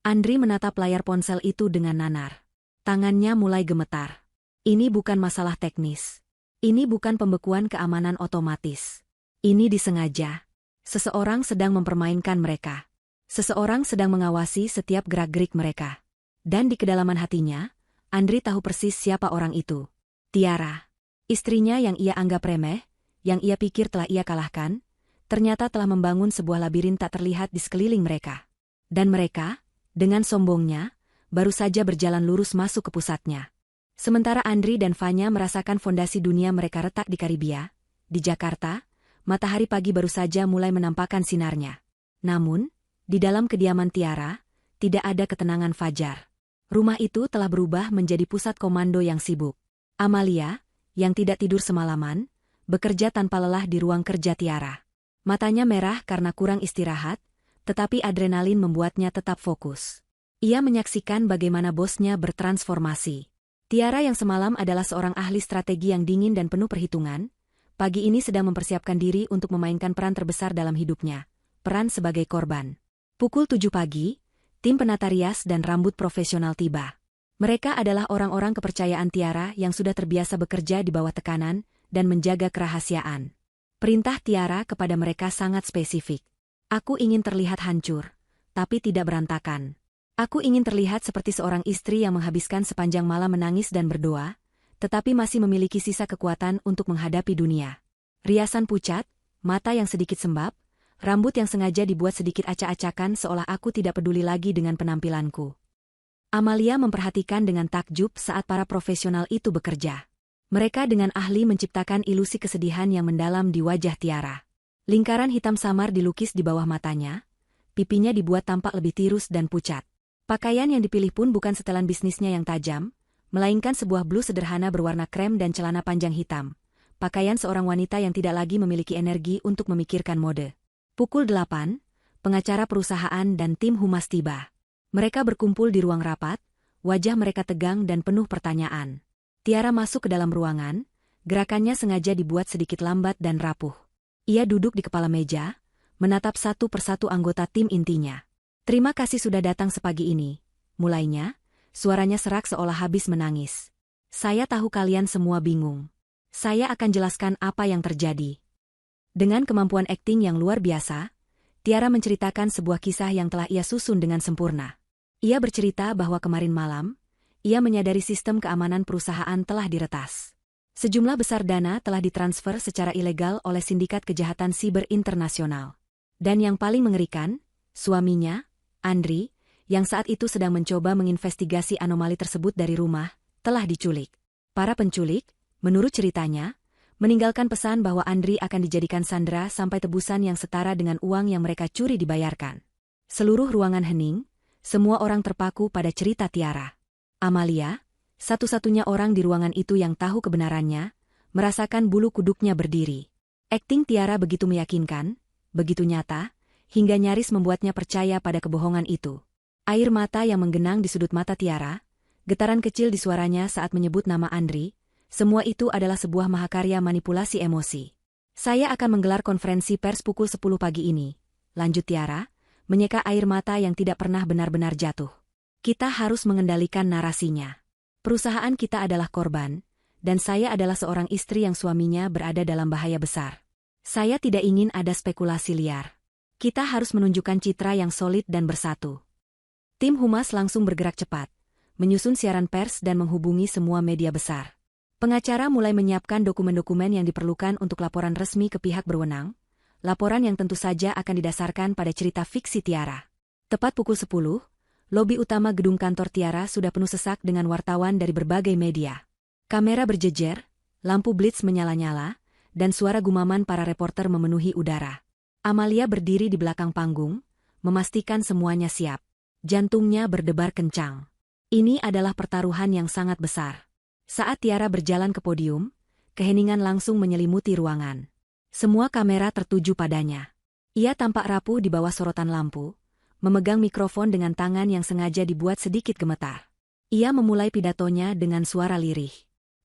Andri menatap layar ponsel itu dengan nanar. Tangannya mulai gemetar. Ini bukan masalah teknis. Ini bukan pembekuan keamanan otomatis. Ini disengaja. Seseorang sedang mempermainkan mereka. Seseorang sedang mengawasi setiap gerak-gerik mereka. Dan di kedalaman hatinya, Andri tahu persis siapa orang itu. Tiara. Istrinya yang ia anggap remeh, yang ia pikir telah ia kalahkan, ternyata telah membangun sebuah labirin tak terlihat di sekeliling mereka. Dan mereka, dengan sombongnya, baru saja berjalan lurus masuk ke pusatnya. Sementara Andri dan Vanya merasakan fondasi dunia mereka retak di Karibia, di Jakarta, matahari pagi baru saja mulai menampakkan sinarnya. Namun, di dalam kediaman Tiara, tidak ada ketenangan fajar. Rumah itu telah berubah menjadi pusat komando yang sibuk. Amalia, yang tidak tidur semalaman, bekerja tanpa lelah di ruang kerja Tiara. Matanya merah karena kurang istirahat, tetapi adrenalin membuatnya tetap fokus. Ia menyaksikan bagaimana bosnya bertransformasi. Tiara yang semalam adalah seorang ahli strategi yang dingin dan penuh perhitungan, pagi ini sedang mempersiapkan diri untuk memainkan peran terbesar dalam hidupnya, peran sebagai korban. Pukul 7 pagi, tim penata rias dan rambut profesional tiba. Mereka adalah orang-orang kepercayaan Tiara yang sudah terbiasa bekerja di bawah tekanan dan menjaga kerahasiaan. Perintah Tiara kepada mereka sangat spesifik. Aku ingin terlihat hancur, tapi tidak berantakan. Aku ingin terlihat seperti seorang istri yang menghabiskan sepanjang malam menangis dan berdoa, tetapi masih memiliki sisa kekuatan untuk menghadapi dunia. Riasan pucat, mata yang sedikit sembab, rambut yang sengaja dibuat sedikit acak-acakan seolah aku tidak peduli lagi dengan penampilanku. Amalia memperhatikan dengan takjub saat para profesional itu bekerja. Mereka dengan ahli menciptakan ilusi kesedihan yang mendalam di wajah Tiara. Lingkaran hitam samar dilukis di bawah matanya, pipinya dibuat tampak lebih tirus dan pucat. Pakaian yang dipilih pun bukan setelan bisnisnya yang tajam, melainkan sebuah blus sederhana berwarna krem dan celana panjang hitam. Pakaian seorang wanita yang tidak lagi memiliki energi untuk memikirkan mode. Pukul 8, pengacara perusahaan dan tim humas tiba. Mereka berkumpul di ruang rapat, wajah mereka tegang dan penuh pertanyaan. Tiara masuk ke dalam ruangan, gerakannya sengaja dibuat sedikit lambat dan rapuh. Ia duduk di kepala meja, menatap satu persatu anggota tim intinya. Terima kasih sudah datang sepagi ini, mulainya, suaranya serak seolah habis menangis. Saya tahu kalian semua bingung. Saya akan jelaskan apa yang terjadi. Dengan kemampuan akting yang luar biasa, Tiara menceritakan sebuah kisah yang telah ia susun dengan sempurna. Ia bercerita bahwa kemarin malam, ia menyadari sistem keamanan perusahaan telah diretas. Sejumlah besar dana telah ditransfer secara ilegal oleh sindikat kejahatan siber internasional. Dan yang paling mengerikan, suaminya, Andri, yang saat itu sedang mencoba menginvestigasi anomali tersebut dari rumah, telah diculik. Para penculik, menurut ceritanya, meninggalkan pesan bahwa Andri akan dijadikan sandera sampai tebusan yang setara dengan uang yang mereka curi dibayarkan. Seluruh ruangan hening, semua orang terpaku pada cerita Tiara. Amalia, satu-satunya orang di ruangan itu yang tahu kebenarannya, merasakan bulu kuduknya berdiri. Akting Tiara begitu meyakinkan, begitu nyata, hingga nyaris membuatnya percaya pada kebohongan itu. Air mata yang menggenang di sudut mata Tiara, getaran kecil di suaranya saat menyebut nama Andri, semua itu adalah sebuah mahakarya manipulasi emosi. Saya akan menggelar konferensi pers pukul 10 pagi ini, lanjut Tiara, menyeka air mata yang tidak pernah benar-benar jatuh. Kita harus mengendalikan narasinya. Perusahaan kita adalah korban, dan saya adalah seorang istri yang suaminya berada dalam bahaya besar. Saya tidak ingin ada spekulasi liar. Kita harus menunjukkan citra yang solid dan bersatu. Tim humas langsung bergerak cepat, menyusun siaran pers dan menghubungi semua media besar. Pengacara mulai menyiapkan dokumen-dokumen yang diperlukan untuk laporan resmi ke pihak berwenang, laporan yang tentu saja akan didasarkan pada cerita fiksi Tiara. Tepat pukul 10, lobi utama gedung kantor Tiara sudah penuh sesak dengan wartawan dari berbagai media. Kamera berjejer, lampu blitz menyala-nyala, dan suara gumaman para reporter memenuhi udara. Amalia berdiri di belakang panggung, memastikan semuanya siap. Jantungnya berdebar kencang. Ini adalah pertaruhan yang sangat besar. Saat Tiara berjalan ke podium, keheningan langsung menyelimuti ruangan. Semua kamera tertuju padanya. Ia tampak rapuh di bawah sorotan lampu, memegang mikrofon dengan tangan yang sengaja dibuat sedikit gemetar. Ia memulai pidatonya dengan suara lirih.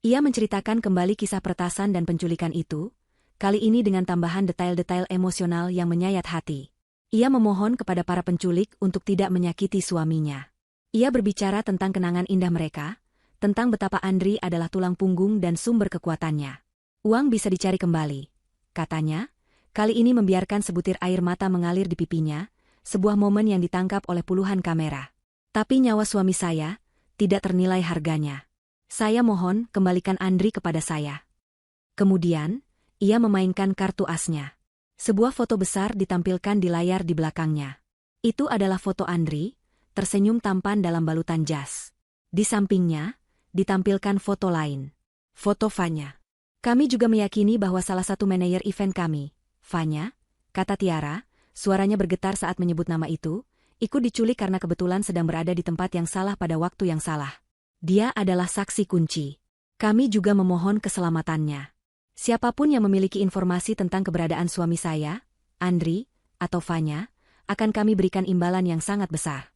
Ia menceritakan kembali kisah peretasan dan penculikan itu, kali ini dengan tambahan detail-detail emosional yang menyayat hati. Ia memohon kepada para penculik untuk tidak menyakiti suaminya. Ia berbicara tentang kenangan indah mereka, tentang betapa Andri adalah tulang punggung dan sumber kekuatannya. Uang bisa dicari kembali, katanya, kali ini membiarkan sebutir air mata mengalir di pipinya, sebuah momen yang ditangkap oleh puluhan kamera. Tapi nyawa suami saya tidak ternilai harganya. Saya mohon kembalikan Andri kepada saya. Kemudian, ia memainkan kartu asnya. Sebuah foto besar ditampilkan di layar di belakangnya. Itu adalah foto Andri, tersenyum tampan dalam balutan jas. Di sampingnya, ditampilkan foto lain. Foto Fanya. Kami juga meyakini bahwa salah satu manajer event kami, Fanya, kata Tiara, suaranya bergetar saat menyebut nama itu, ikut diculik karena kebetulan sedang berada di tempat yang salah pada waktu yang salah. Dia adalah saksi kunci. Kami juga memohon keselamatannya. Siapapun yang memiliki informasi tentang keberadaan suami saya, Andri, atau Fanya, akan kami berikan imbalan yang sangat besar.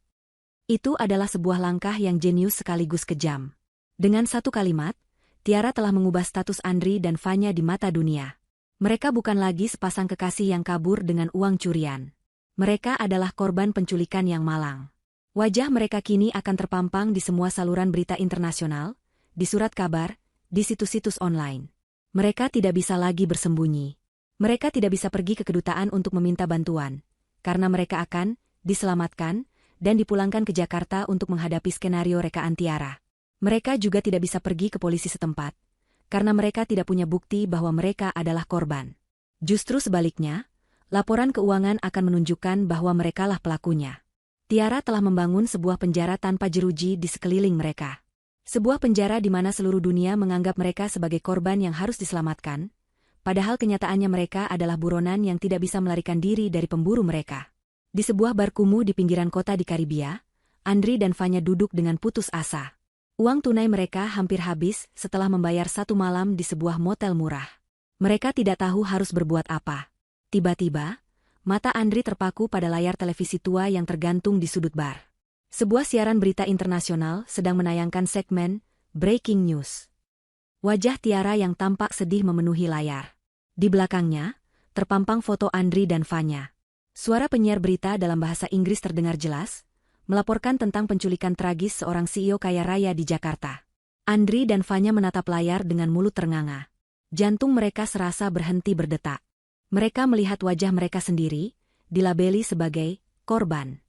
Itu adalah sebuah langkah yang jenius sekaligus kejam. Dengan satu kalimat, Tiara telah mengubah status Andri dan Fanya di mata dunia. Mereka bukan lagi sepasang kekasih yang kabur dengan uang curian. Mereka adalah korban penculikan yang malang. Wajah mereka kini akan terpampang di semua saluran berita internasional, di surat kabar, di situs-situs online. Mereka tidak bisa lagi bersembunyi. Mereka tidak bisa pergi ke kedutaan untuk meminta bantuan, karena mereka akan diselamatkan dan dipulangkan ke Jakarta untuk menghadapi skenario rekaan Tiara. Mereka juga tidak bisa pergi ke polisi setempat, karena mereka tidak punya bukti bahwa mereka adalah korban. Justru sebaliknya, laporan keuangan akan menunjukkan bahwa merekalah pelakunya. Tiara telah membangun sebuah penjara tanpa jeruji di sekeliling mereka. Sebuah penjara di mana seluruh dunia menganggap mereka sebagai korban yang harus diselamatkan, padahal kenyataannya mereka adalah buronan yang tidak bisa melarikan diri dari pemburu mereka. Di sebuah bar kumuh di pinggiran kota di Karibia, Andri dan Fanya duduk dengan putus asa. Uang tunai mereka hampir habis setelah membayar satu malam di sebuah motel murah. Mereka tidak tahu harus berbuat apa. Tiba-tiba, mata Andri terpaku pada layar televisi tua yang tergantung di sudut bar. Sebuah siaran berita internasional sedang menayangkan segmen Breaking News. Wajah Tiara yang tampak sedih memenuhi layar. Di belakangnya, terpampang foto Andri dan Fanya. Suara penyiar berita dalam bahasa Inggris terdengar jelas, melaporkan tentang penculikan tragis seorang CEO kaya raya di Jakarta. Andri dan Fanya menatap layar dengan mulut ternganga. Jantung mereka serasa berhenti berdetak. Mereka melihat wajah mereka sendiri, dilabeli sebagai korban.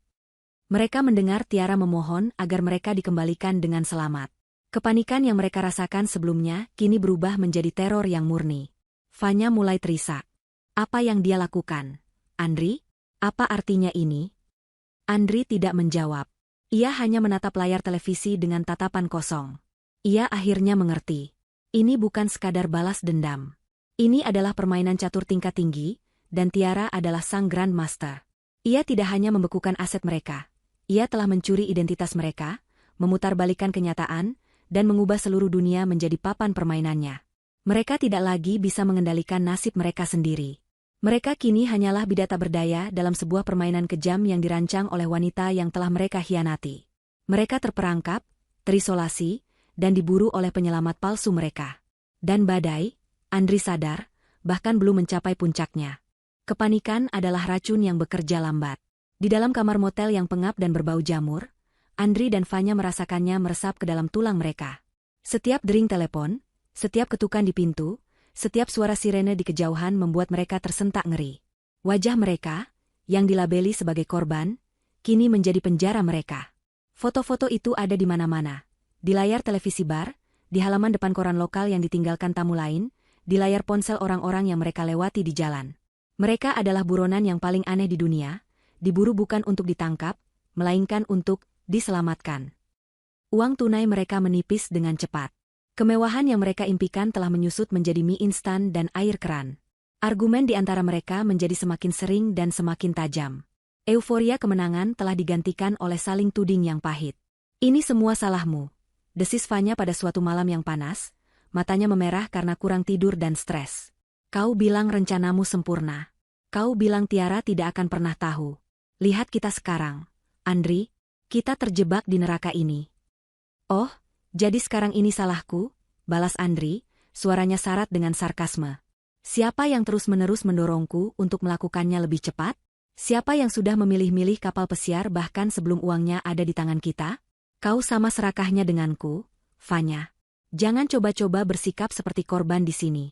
Mereka mendengar Tiara memohon agar mereka dikembalikan dengan selamat. Kepanikan yang mereka rasakan sebelumnya kini berubah menjadi teror yang murni. Fanya mulai terisak. Apa yang dia lakukan? Andri? Apa artinya ini? Andri tidak menjawab. Ia hanya menatap layar televisi dengan tatapan kosong. Ia akhirnya mengerti. Ini bukan sekadar balas dendam. Ini adalah permainan catur tingkat tinggi, dan Tiara adalah sang Grandmaster. Ia tidak hanya membekukan aset mereka. Ia telah mencuri identitas mereka, memutarbalikkan kenyataan, dan mengubah seluruh dunia menjadi papan permainannya. Mereka tidak lagi bisa mengendalikan nasib mereka sendiri. Mereka kini hanyalah bidata berdaya dalam sebuah permainan kejam yang dirancang oleh wanita yang telah mereka khianati. Mereka terperangkap, terisolasi, dan diburu oleh penyelamat palsu mereka. Dan badai, Andri sadar, bahkan belum mencapai puncaknya. Kepanikan adalah racun yang bekerja lambat. Di dalam kamar motel yang pengap dan berbau jamur, Andri dan Fanya merasakannya meresap ke dalam tulang mereka. Setiap dering telepon, setiap ketukan di pintu, setiap suara sirene di kejauhan membuat mereka tersentak ngeri. Wajah mereka, yang dilabeli sebagai korban, kini menjadi penjara mereka. Foto-foto itu ada di mana-mana. Di layar televisi bar, di halaman depan koran lokal yang ditinggalkan tamu lain, di layar ponsel orang-orang yang mereka lewati di jalan. Mereka adalah buronan yang paling aneh di dunia, diburu bukan untuk ditangkap, melainkan untuk diselamatkan. Uang tunai mereka menipis dengan cepat. Kemewahan yang mereka impikan telah menyusut menjadi mie instan dan air keran. Argumen di antara mereka menjadi semakin sering dan semakin tajam. Euforia kemenangan telah digantikan oleh saling tuding yang pahit. Ini semua salahmu, desis Fanya pada suatu malam yang panas, matanya memerah karena kurang tidur dan stres. Kau bilang rencanamu sempurna. Kau bilang Tiara tidak akan pernah tahu. Lihat kita sekarang, Andri, kita terjebak di neraka ini. Oh, jadi sekarang ini salahku? balas Andri, suaranya syarat dengan sarkasme. Siapa yang terus-menerus mendorongku untuk melakukannya lebih cepat? Siapa yang sudah memilih-milih kapal pesiar bahkan sebelum uangnya ada di tangan kita? Kau sama serakahnya denganku, Fanya. Jangan coba-coba bersikap seperti korban di sini.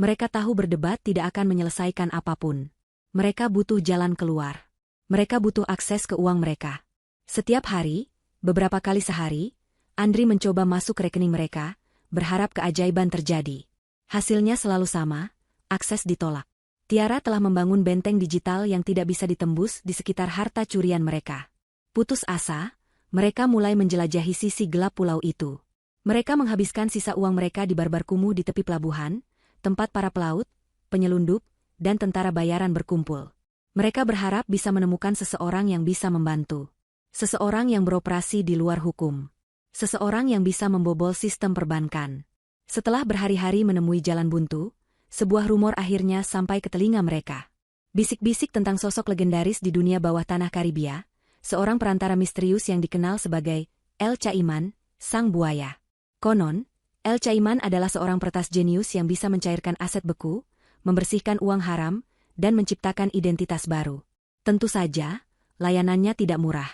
Mereka tahu berdebat tidak akan menyelesaikan apapun. Mereka butuh jalan keluar. Mereka butuh akses ke uang mereka. Setiap hari, beberapa kali sehari, Andri mencoba masuk ke rekening mereka, berharap keajaiban terjadi. Hasilnya selalu sama, akses ditolak. Tiara telah membangun benteng digital yang tidak bisa ditembus di sekitar harta curian mereka. Putus asa, mereka mulai menjelajahi sisi gelap pulau itu. Mereka menghabiskan sisa uang mereka di bar-bar kumuh di tepi pelabuhan, tempat para pelaut, penyelundup, dan tentara bayaran berkumpul. Mereka berharap bisa menemukan seseorang yang bisa membantu. Seseorang yang beroperasi di luar hukum. Seseorang yang bisa membobol sistem perbankan. Setelah berhari-hari menemui jalan buntu, sebuah rumor akhirnya sampai ke telinga mereka. Bisik-bisik tentang sosok legendaris di dunia bawah tanah Karibia, seorang perantara misterius yang dikenal sebagai El Caiman, Sang Buaya. Konon, El Caiman adalah seorang peretas jenius yang bisa mencairkan aset beku, membersihkan uang haram, dan menciptakan identitas baru. Tentu saja, layanannya tidak murah.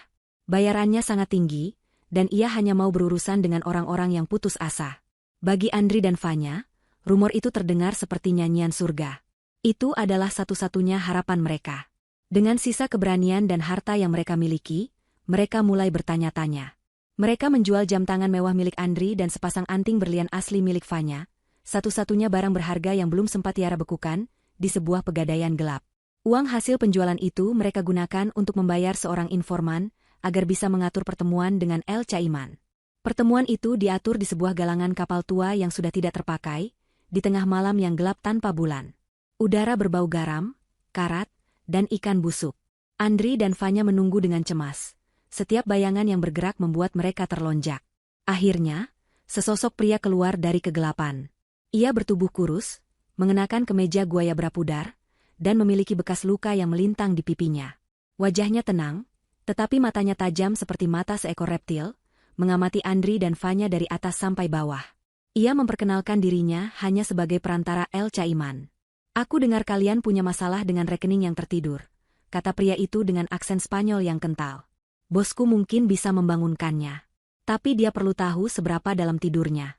Bayarannya sangat tinggi, dan ia hanya mau berurusan dengan orang-orang yang putus asa. Bagi Andri dan Fanya, rumor itu terdengar seperti nyanyian surga. Itu adalah satu-satunya harapan mereka. Dengan sisa keberanian dan harta yang mereka miliki, mereka mulai bertanya-tanya. Mereka menjual jam tangan mewah milik Andri dan sepasang anting berlian asli milik Fanya, satu-satunya barang berharga yang belum sempat Tiara bekukan, di sebuah pegadaian gelap. Uang hasil penjualan itu mereka gunakan untuk membayar seorang informan, agar bisa mengatur pertemuan dengan El Caiman. Pertemuan itu diatur di sebuah galangan kapal tua yang sudah tidak terpakai, di tengah malam yang gelap tanpa bulan. Udara berbau garam, karat, dan ikan busuk. Andri dan Fanya menunggu dengan cemas. Setiap bayangan yang bergerak membuat mereka terlonjak. Akhirnya, sesosok pria keluar dari kegelapan. Ia bertubuh kurus, mengenakan kemeja buaya berpudar, dan memiliki bekas luka yang melintang di pipinya. Wajahnya tenang, tetapi matanya tajam seperti mata seekor reptil, mengamati Andri dan Fanya dari atas sampai bawah. Ia memperkenalkan dirinya hanya sebagai perantara El Caiman. Aku dengar kalian punya masalah dengan rekening yang tertidur, kata pria itu dengan aksen Spanyol yang kental. Bosku mungkin bisa membangunkannya. Tapi dia perlu tahu seberapa dalam tidurnya.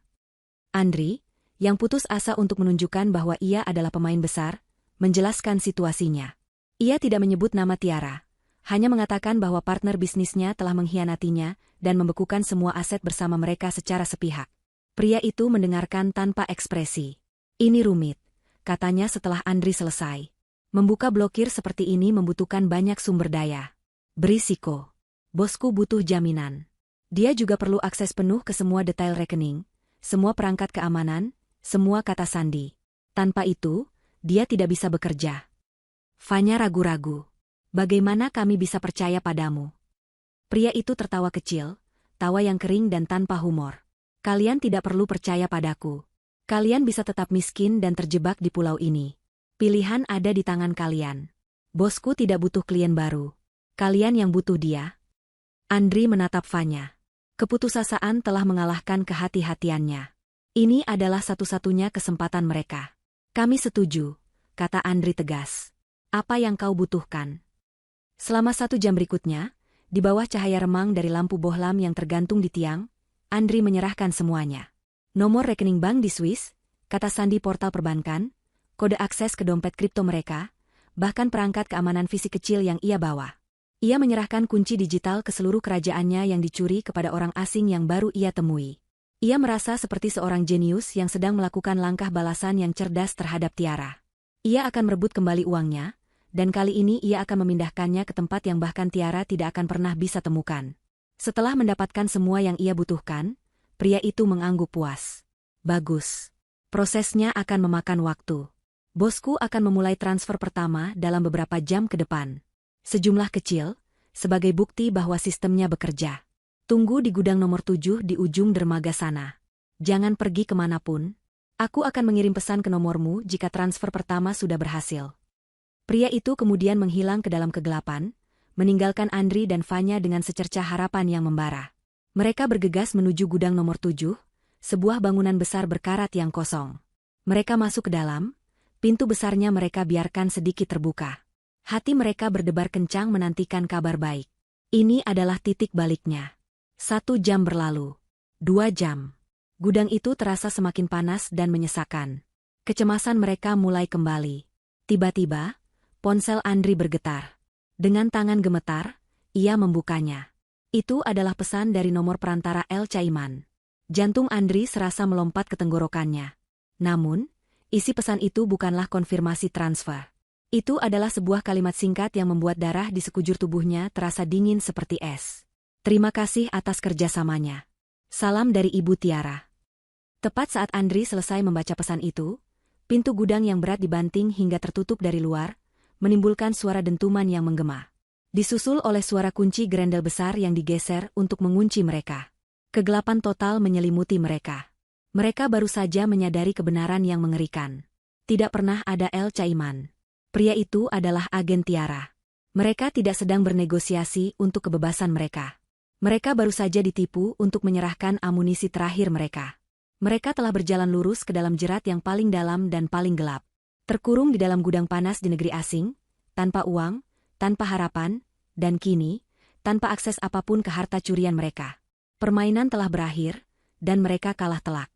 Andri, yang putus asa untuk menunjukkan bahwa ia adalah pemain besar, menjelaskan situasinya. Ia tidak menyebut nama Tiara. Hanya mengatakan bahwa partner bisnisnya telah mengkhianatinya dan membekukan semua aset bersama mereka secara sepihak. Pria itu mendengarkan tanpa ekspresi. Ini rumit, katanya setelah Andri selesai. Membuka blokir seperti ini membutuhkan banyak sumber daya. Berisiko. Bosku butuh jaminan. Dia juga perlu akses penuh ke semua detail rekening, semua perangkat keamanan, semua kata sandi. Tanpa itu, dia tidak bisa bekerja. Fanya ragu-ragu. Bagaimana kami bisa percaya padamu? Pria itu tertawa kecil, tawa yang kering dan tanpa humor. Kalian tidak perlu percaya padaku. Kalian bisa tetap miskin dan terjebak di pulau ini. Pilihan ada di tangan kalian. Bosku tidak butuh klien baru. Kalian yang butuh dia. Andri menatap Fanya. Keputusasaan telah mengalahkan kehati-hatiannya. Ini adalah satu-satunya kesempatan mereka. Kami setuju, kata Andri tegas. Apa yang kau butuhkan? Selama 1 jam berikutnya, di bawah cahaya remang dari lampu bohlam yang tergantung di tiang, Andri menyerahkan semuanya. Nomor rekening bank di Swiss, kata sandi portal perbankan, kode akses ke dompet kripto mereka, bahkan perangkat keamanan fisik kecil yang ia bawa. Ia menyerahkan kunci digital ke seluruh kerajaannya yang dicuri kepada orang asing yang baru ia temui. Ia merasa seperti seorang jenius yang sedang melakukan langkah balasan yang cerdas terhadap Tiara. Ia akan merebut kembali uangnya, dan kali ini ia akan memindahkannya ke tempat yang bahkan Tiara tidak akan pernah bisa temukan. Setelah mendapatkan semua yang ia butuhkan, pria itu mengangguk puas. Bagus. Prosesnya akan memakan waktu. Bosku akan memulai transfer pertama dalam beberapa jam ke depan. Sejumlah kecil, sebagai bukti bahwa sistemnya bekerja. Tunggu di gudang nomor 7 di ujung dermaga sana. Jangan pergi kemanapun. Aku akan mengirim pesan ke nomormu jika transfer pertama sudah berhasil. Pria itu kemudian menghilang ke dalam kegelapan, meninggalkan Andri dan Fanya dengan secercah harapan yang membara. Mereka bergegas menuju gudang nomor 7, sebuah bangunan besar berkarat yang kosong. Mereka masuk ke dalam, pintu besarnya mereka biarkan sedikit terbuka. Hati mereka berdebar kencang menantikan kabar baik. Ini adalah titik baliknya. 1 jam berlalu. 2 jam. Gudang itu terasa semakin panas dan menyesakan. Kecemasan mereka mulai kembali. Tiba-tiba, ponsel Andri bergetar. Dengan tangan gemetar, ia membukanya. Itu adalah pesan dari nomor perantara El Caiman. Jantung Andri serasa melompat ke tenggorokannya. Namun, isi pesan itu bukanlah konfirmasi transfer. Itu adalah sebuah kalimat singkat yang membuat darah di sekujur tubuhnya terasa dingin seperti es. Terima kasih atas kerjasamanya. Salam dari Ibu Tiara. Tepat saat Andri selesai membaca pesan itu, pintu gudang yang berat dibanting hingga tertutup dari luar, menimbulkan suara dentuman yang menggema. Disusul oleh suara kunci grendel besar yang digeser untuk mengunci mereka. Kegelapan total menyelimuti mereka. Mereka baru saja menyadari kebenaran yang mengerikan. Tidak pernah ada El Caiman. Pria itu adalah agen Tiara. Mereka tidak sedang bernegosiasi untuk kebebasan mereka. Mereka baru saja ditipu untuk menyerahkan amunisi terakhir mereka. Mereka telah berjalan lurus ke dalam jerat yang paling dalam dan paling gelap. Terkurung di dalam gudang panas di negeri asing, tanpa uang, tanpa harapan, dan kini, tanpa akses apapun ke harta curian mereka. Permainan telah berakhir, dan mereka kalah telak.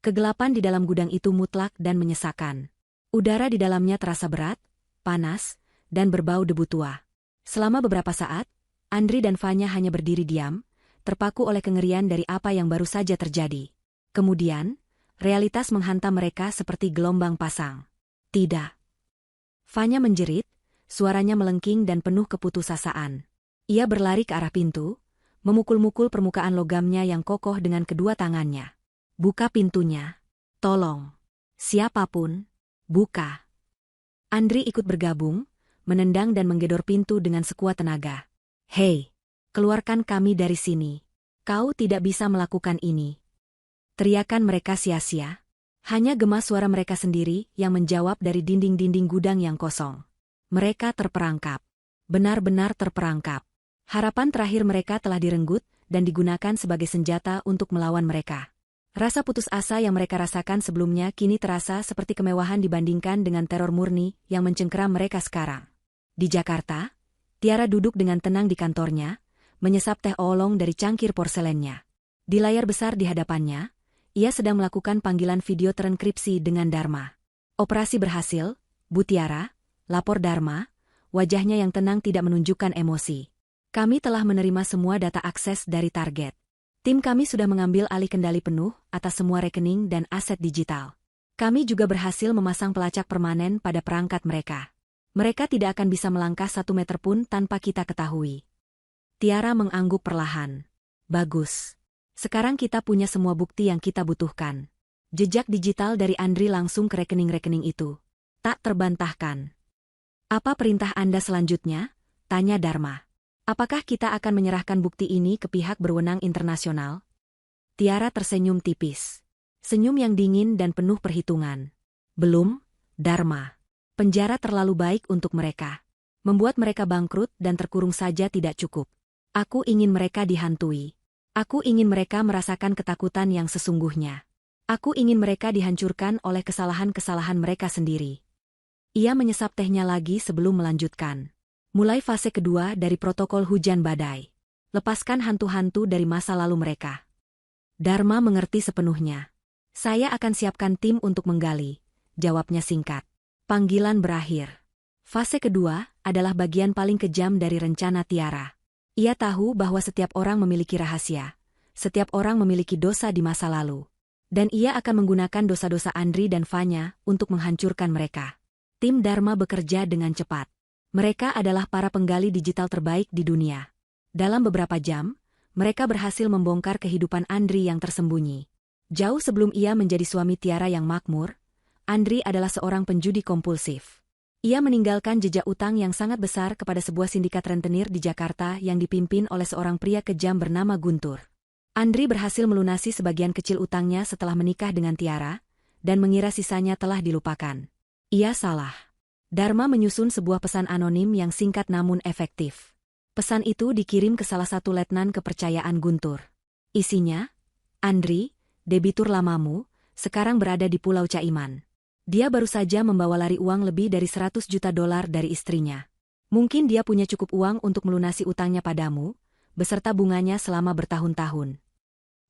Kegelapan di dalam gudang itu mutlak dan menyesakan. Udara di dalamnya terasa berat, panas, dan berbau debu tua. Selama beberapa saat, Andri dan Vanya hanya berdiri diam, terpaku oleh kengerian dari apa yang baru saja terjadi. Kemudian, realitas menghantam mereka seperti gelombang pasang. Tidak. Vanya menjerit, suaranya melengking dan penuh keputusasaan. Ia berlari ke arah pintu, memukul-mukul permukaan logamnya yang kokoh dengan kedua tangannya. Buka pintunya. Tolong. Siapapun, buka. Andri ikut bergabung, menendang dan menggedor pintu dengan sekuat tenaga. Hei, keluarkan kami dari sini. Kau tidak bisa melakukan ini. Teriakan mereka sia-sia. Hanya gema suara mereka sendiri yang menjawab dari dinding-dinding gudang yang kosong. Mereka terperangkap. Benar-benar terperangkap. Harapan terakhir mereka telah direnggut dan digunakan sebagai senjata untuk melawan mereka. Rasa putus asa yang mereka rasakan sebelumnya kini terasa seperti kemewahan dibandingkan dengan teror murni yang mencengkeram mereka sekarang. Di Jakarta, Tiara duduk dengan tenang di kantornya, menyesap teh oolong dari cangkir porselennya. Di layar besar di hadapannya, ia sedang melakukan panggilan video terenkripsi dengan Dharma. Operasi berhasil, Bu Tiara, lapor Dharma, wajahnya yang tenang tidak menunjukkan emosi. Kami telah menerima semua data akses dari target. Tim kami sudah mengambil alih kendali penuh atas semua rekening dan aset digital. Kami juga berhasil memasang pelacak permanen pada perangkat mereka. Mereka tidak akan bisa melangkah 1 meter pun tanpa kita ketahui. Tiara mengangguk perlahan. Bagus. Sekarang kita punya semua bukti yang kita butuhkan. Jejak digital dari Andri langsung ke rekening-rekening itu. Tak terbantahkan. Apa perintah Anda selanjutnya? Tanya Dharma. Apakah kita akan menyerahkan bukti ini ke pihak berwenang internasional? Tiara tersenyum tipis. Senyum yang dingin dan penuh perhitungan. Belum, Dharma. Penjara terlalu baik untuk mereka. Membuat mereka bangkrut dan terkurung saja tidak cukup. Aku ingin mereka dihantui. Aku ingin mereka merasakan ketakutan yang sesungguhnya. Aku ingin mereka dihancurkan oleh kesalahan-kesalahan mereka sendiri. Ia menyesap tehnya lagi sebelum melanjutkan. Mulai fase kedua dari protokol hujan badai. Lepaskan hantu-hantu dari masa lalu mereka. Dharma mengerti sepenuhnya. Saya akan siapkan tim untuk menggali, jawabnya singkat. Panggilan berakhir. Fase kedua adalah bagian paling kejam dari rencana Tiara. Ia tahu bahwa setiap orang memiliki rahasia. Setiap orang memiliki dosa di masa lalu. Dan ia akan menggunakan dosa-dosa Andri dan Vanya untuk menghancurkan mereka. Tim Dharma bekerja dengan cepat. Mereka adalah para penggali digital terbaik di dunia. Dalam beberapa jam, mereka berhasil membongkar kehidupan Andri yang tersembunyi. Jauh sebelum ia menjadi suami Tiara yang makmur, Andri adalah seorang penjudi kompulsif. Ia meninggalkan jejak utang yang sangat besar kepada sebuah sindikat rentenir di Jakarta yang dipimpin oleh seorang pria kejam bernama Guntur. Andri berhasil melunasi sebagian kecil utangnya setelah menikah dengan Tiara, dan mengira sisanya telah dilupakan. Ia salah. Dharma menyusun sebuah pesan anonim yang singkat namun efektif. Pesan itu dikirim ke salah satu letnan kepercayaan Guntur. Isinya, Andri, debitur lamamu, sekarang berada di Pulau Caiman. Dia baru saja membawa lari uang lebih dari 100 juta dolar dari istrinya. Mungkin dia punya cukup uang untuk melunasi utangnya padamu, beserta bunganya selama bertahun-tahun.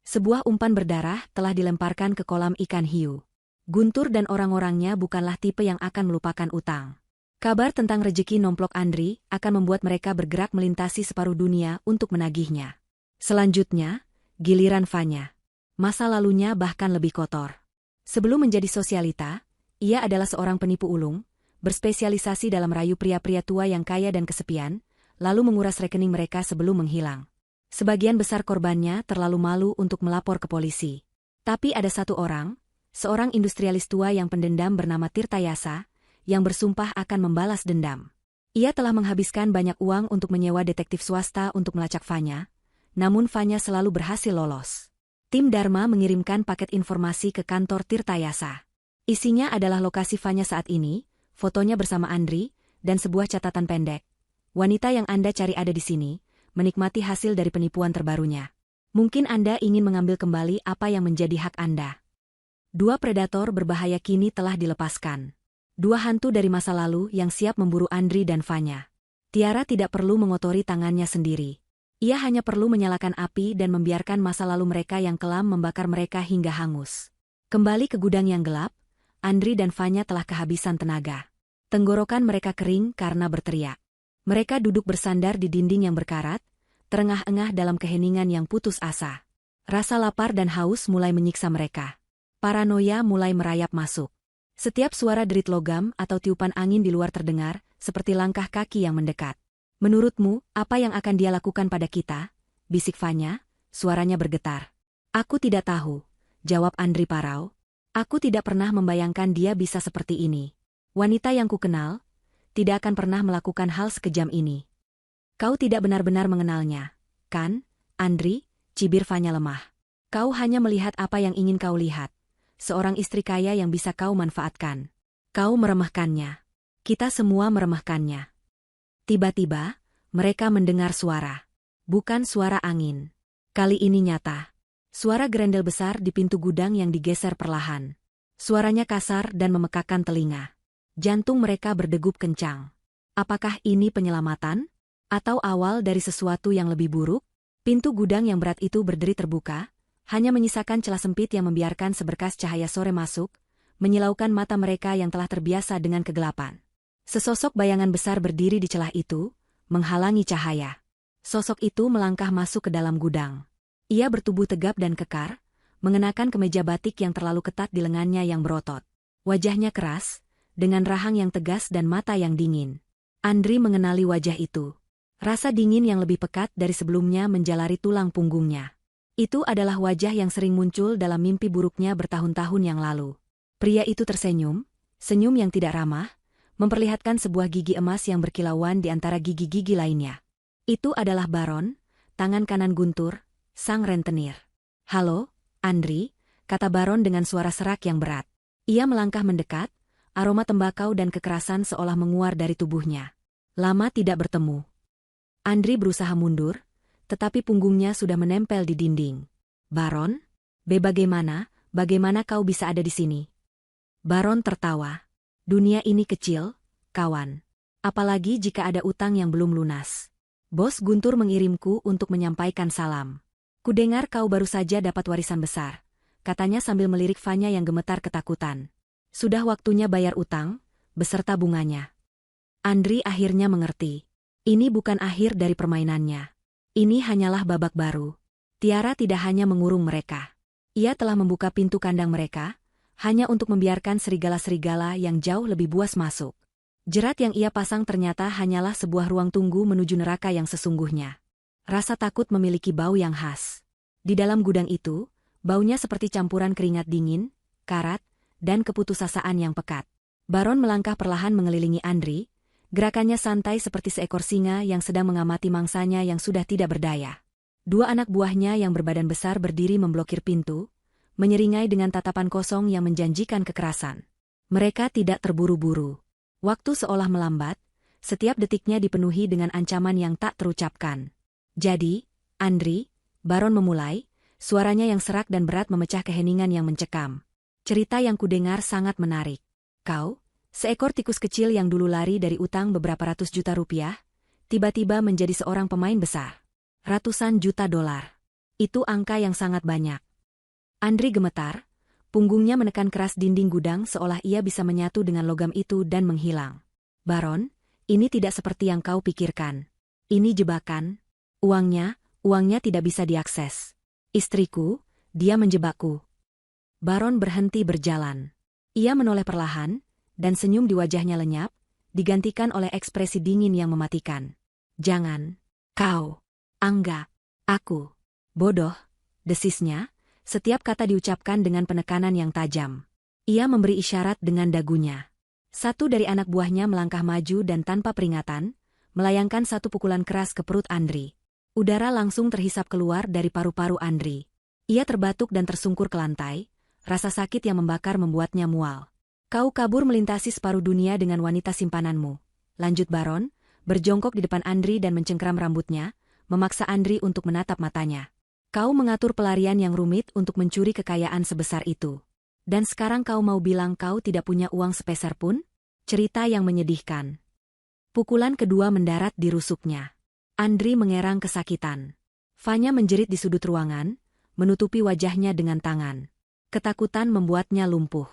Sebuah umpan berdarah telah dilemparkan ke kolam ikan hiu. Guntur dan orang-orangnya bukanlah tipe yang akan melupakan utang. Kabar tentang rejeki nomplok Andri akan membuat mereka bergerak melintasi separuh dunia untuk menagihnya. Selanjutnya, giliran Vanya. Masa lalunya bahkan lebih kotor. Sebelum menjadi sosialita, ia adalah seorang penipu ulung, berspesialisasi dalam merayu pria-pria tua yang kaya dan kesepian, lalu menguras rekening mereka sebelum menghilang. Sebagian besar korbannya terlalu malu untuk melapor ke polisi. Tapi ada satu orang, seorang industrialis tua yang pendendam bernama Tirtayasa, yang bersumpah akan membalas dendam. Ia telah menghabiskan banyak uang untuk menyewa detektif swasta untuk melacak Vanya, namun Vanya selalu berhasil lolos. Tim Dharma mengirimkan paket informasi ke kantor Tirtayasa. Isinya adalah lokasi Vanya saat ini, fotonya bersama Andri, dan sebuah catatan pendek. Wanita yang Anda cari ada di sini, menikmati hasil dari penipuan terbarunya. Mungkin Anda ingin mengambil kembali apa yang menjadi hak Anda. Dua predator berbahaya kini telah dilepaskan. Dua hantu dari masa lalu yang siap memburu Andri dan Vanya. Tiara tidak perlu mengotori tangannya sendiri. Ia hanya perlu menyalakan api dan membiarkan masa lalu mereka yang kelam membakar mereka hingga hangus. Kembali ke gudang yang gelap, Andri dan Vanya telah kehabisan tenaga. Tenggorokan mereka kering karena berteriak. Mereka duduk bersandar di dinding yang berkarat, terengah-engah dalam keheningan yang putus asa. Rasa lapar dan haus mulai menyiksa mereka. Paranoia mulai merayap masuk. Setiap suara derit logam atau tiupan angin di luar terdengar, seperti langkah kaki yang mendekat. Menurutmu, apa yang akan dia lakukan pada kita? Bisik Vanya, suaranya bergetar. Aku tidak tahu, jawab Andri parau. Aku tidak pernah membayangkan dia bisa seperti ini. Wanita yang kukenal, tidak akan pernah melakukan hal sekejam ini. Kau tidak benar-benar mengenalnya, kan, Andri? Cibir Vanya lemah. Kau hanya melihat apa yang ingin kau lihat. Seorang istri kaya yang bisa kau manfaatkan. Kau meremehkannya. Kita semua meremehkannya. Tiba-tiba, mereka mendengar suara. Bukan suara angin. Kali ini nyata. Suara gerendel besar di pintu gudang yang digeser perlahan. Suaranya kasar dan memekakkan telinga. Jantung mereka berdegup kencang. Apakah ini penyelamatan? Atau awal dari sesuatu yang lebih buruk? Pintu gudang yang berat itu berdiri terbuka, hanya menyisakan celah sempit yang membiarkan seberkas cahaya sore masuk, menyilaukan mata mereka yang telah terbiasa dengan kegelapan. Sesosok bayangan besar berdiri di celah itu, menghalangi cahaya. Sosok itu melangkah masuk ke dalam gudang. Ia bertubuh tegap dan kekar, mengenakan kemeja batik yang terlalu ketat di lengannya yang berotot. Wajahnya keras, dengan rahang yang tegas dan mata yang dingin. Andri mengenali wajah itu. Rasa dingin yang lebih pekat dari sebelumnya menjalari tulang punggungnya. Itu adalah wajah yang sering muncul dalam mimpi buruknya bertahun-tahun yang lalu. Pria itu tersenyum, senyum yang tidak ramah, memperlihatkan sebuah gigi emas yang berkilauan di antara gigi-gigi lainnya. Itu adalah Baron, tangan kanan Guntur, sang rentenir. Halo, Andri, kata Baron dengan suara serak yang berat. Ia melangkah mendekat, aroma tembakau dan kekerasan seolah menguar dari tubuhnya. Lama tidak bertemu. Andri berusaha mundur, tetapi punggungnya sudah menempel di dinding. Baron? Bagaimana kau bisa ada di sini? Baron tertawa. Dunia ini kecil, kawan. Apalagi jika ada utang yang belum lunas. Bos Guntur mengirimku untuk menyampaikan salam. Kudengar kau baru saja dapat warisan besar, katanya sambil melirik Vanya yang gemetar ketakutan. Sudah waktunya bayar utang, beserta bunganya. Andri akhirnya mengerti. Ini bukan akhir dari permainannya. Ini hanyalah babak baru. Tiara tidak hanya mengurung mereka. Ia telah membuka pintu kandang mereka, hanya untuk membiarkan serigala-serigala yang jauh lebih buas masuk. Jerat yang ia pasang ternyata hanyalah sebuah ruang tunggu menuju neraka yang sesungguhnya. Rasa takut memiliki bau yang khas. Di dalam gudang itu, baunya seperti campuran keringat dingin, karat, dan keputusasaan yang pekat. Baron melangkah perlahan mengelilingi Andri, gerakannya santai seperti seekor singa yang sedang mengamati mangsanya yang sudah tidak berdaya. Dua anak buahnya yang berbadan besar berdiri memblokir pintu, menyeringai dengan tatapan kosong yang menjanjikan kekerasan. Mereka tidak terburu-buru. Waktu seolah melambat, setiap detiknya dipenuhi dengan ancaman yang tak terucapkan. Jadi, Andri, Baron memulai, Suaranya yang serak dan berat memecah keheningan yang mencekam. Cerita yang kudengar sangat menarik. Kau, seekor tikus kecil yang dulu lari dari utang beberapa ratus juta rupiah, tiba-tiba menjadi seorang pemain besar. Ratusan juta dolar. Itu angka yang sangat banyak. Andri gemetar, punggungnya menekan keras dinding gudang seolah ia bisa menyatu dengan logam itu dan menghilang. Baron, ini tidak seperti yang kau pikirkan. Ini jebakan. Uangnya tidak bisa diakses. Istriku, dia menjebakku. Baron berhenti berjalan. Ia menoleh perlahan, dan senyum di wajahnya lenyap, digantikan oleh ekspresi dingin yang mematikan. Jangan. Kau. Anggap. Aku. Bodoh. Desisnya, setiap kata diucapkan dengan penekanan yang tajam. Ia memberi isyarat dengan dagunya. Satu dari anak buahnya melangkah maju dan tanpa peringatan, melayangkan satu pukulan keras ke perut Andri. Udara langsung terhisap keluar dari paru-paru Andri. Ia terbatuk dan tersungkur ke lantai, rasa sakit yang membakar membuatnya mual. Kau kabur melintasi separuh dunia dengan wanita simpananmu. Lanjut Baron, berjongkok di depan Andri dan mencengkeram rambutnya, memaksa Andri untuk menatap matanya. Kau mengatur pelarian yang rumit untuk mencuri kekayaan sebesar itu. Dan sekarang kau mau bilang kau tidak punya uang sepeser pun? Cerita yang menyedihkan. Pukulan kedua mendarat di rusuknya. Andri mengerang kesakitan. Fanya menjerit di sudut ruangan, menutupi wajahnya dengan tangan. Ketakutan membuatnya lumpuh.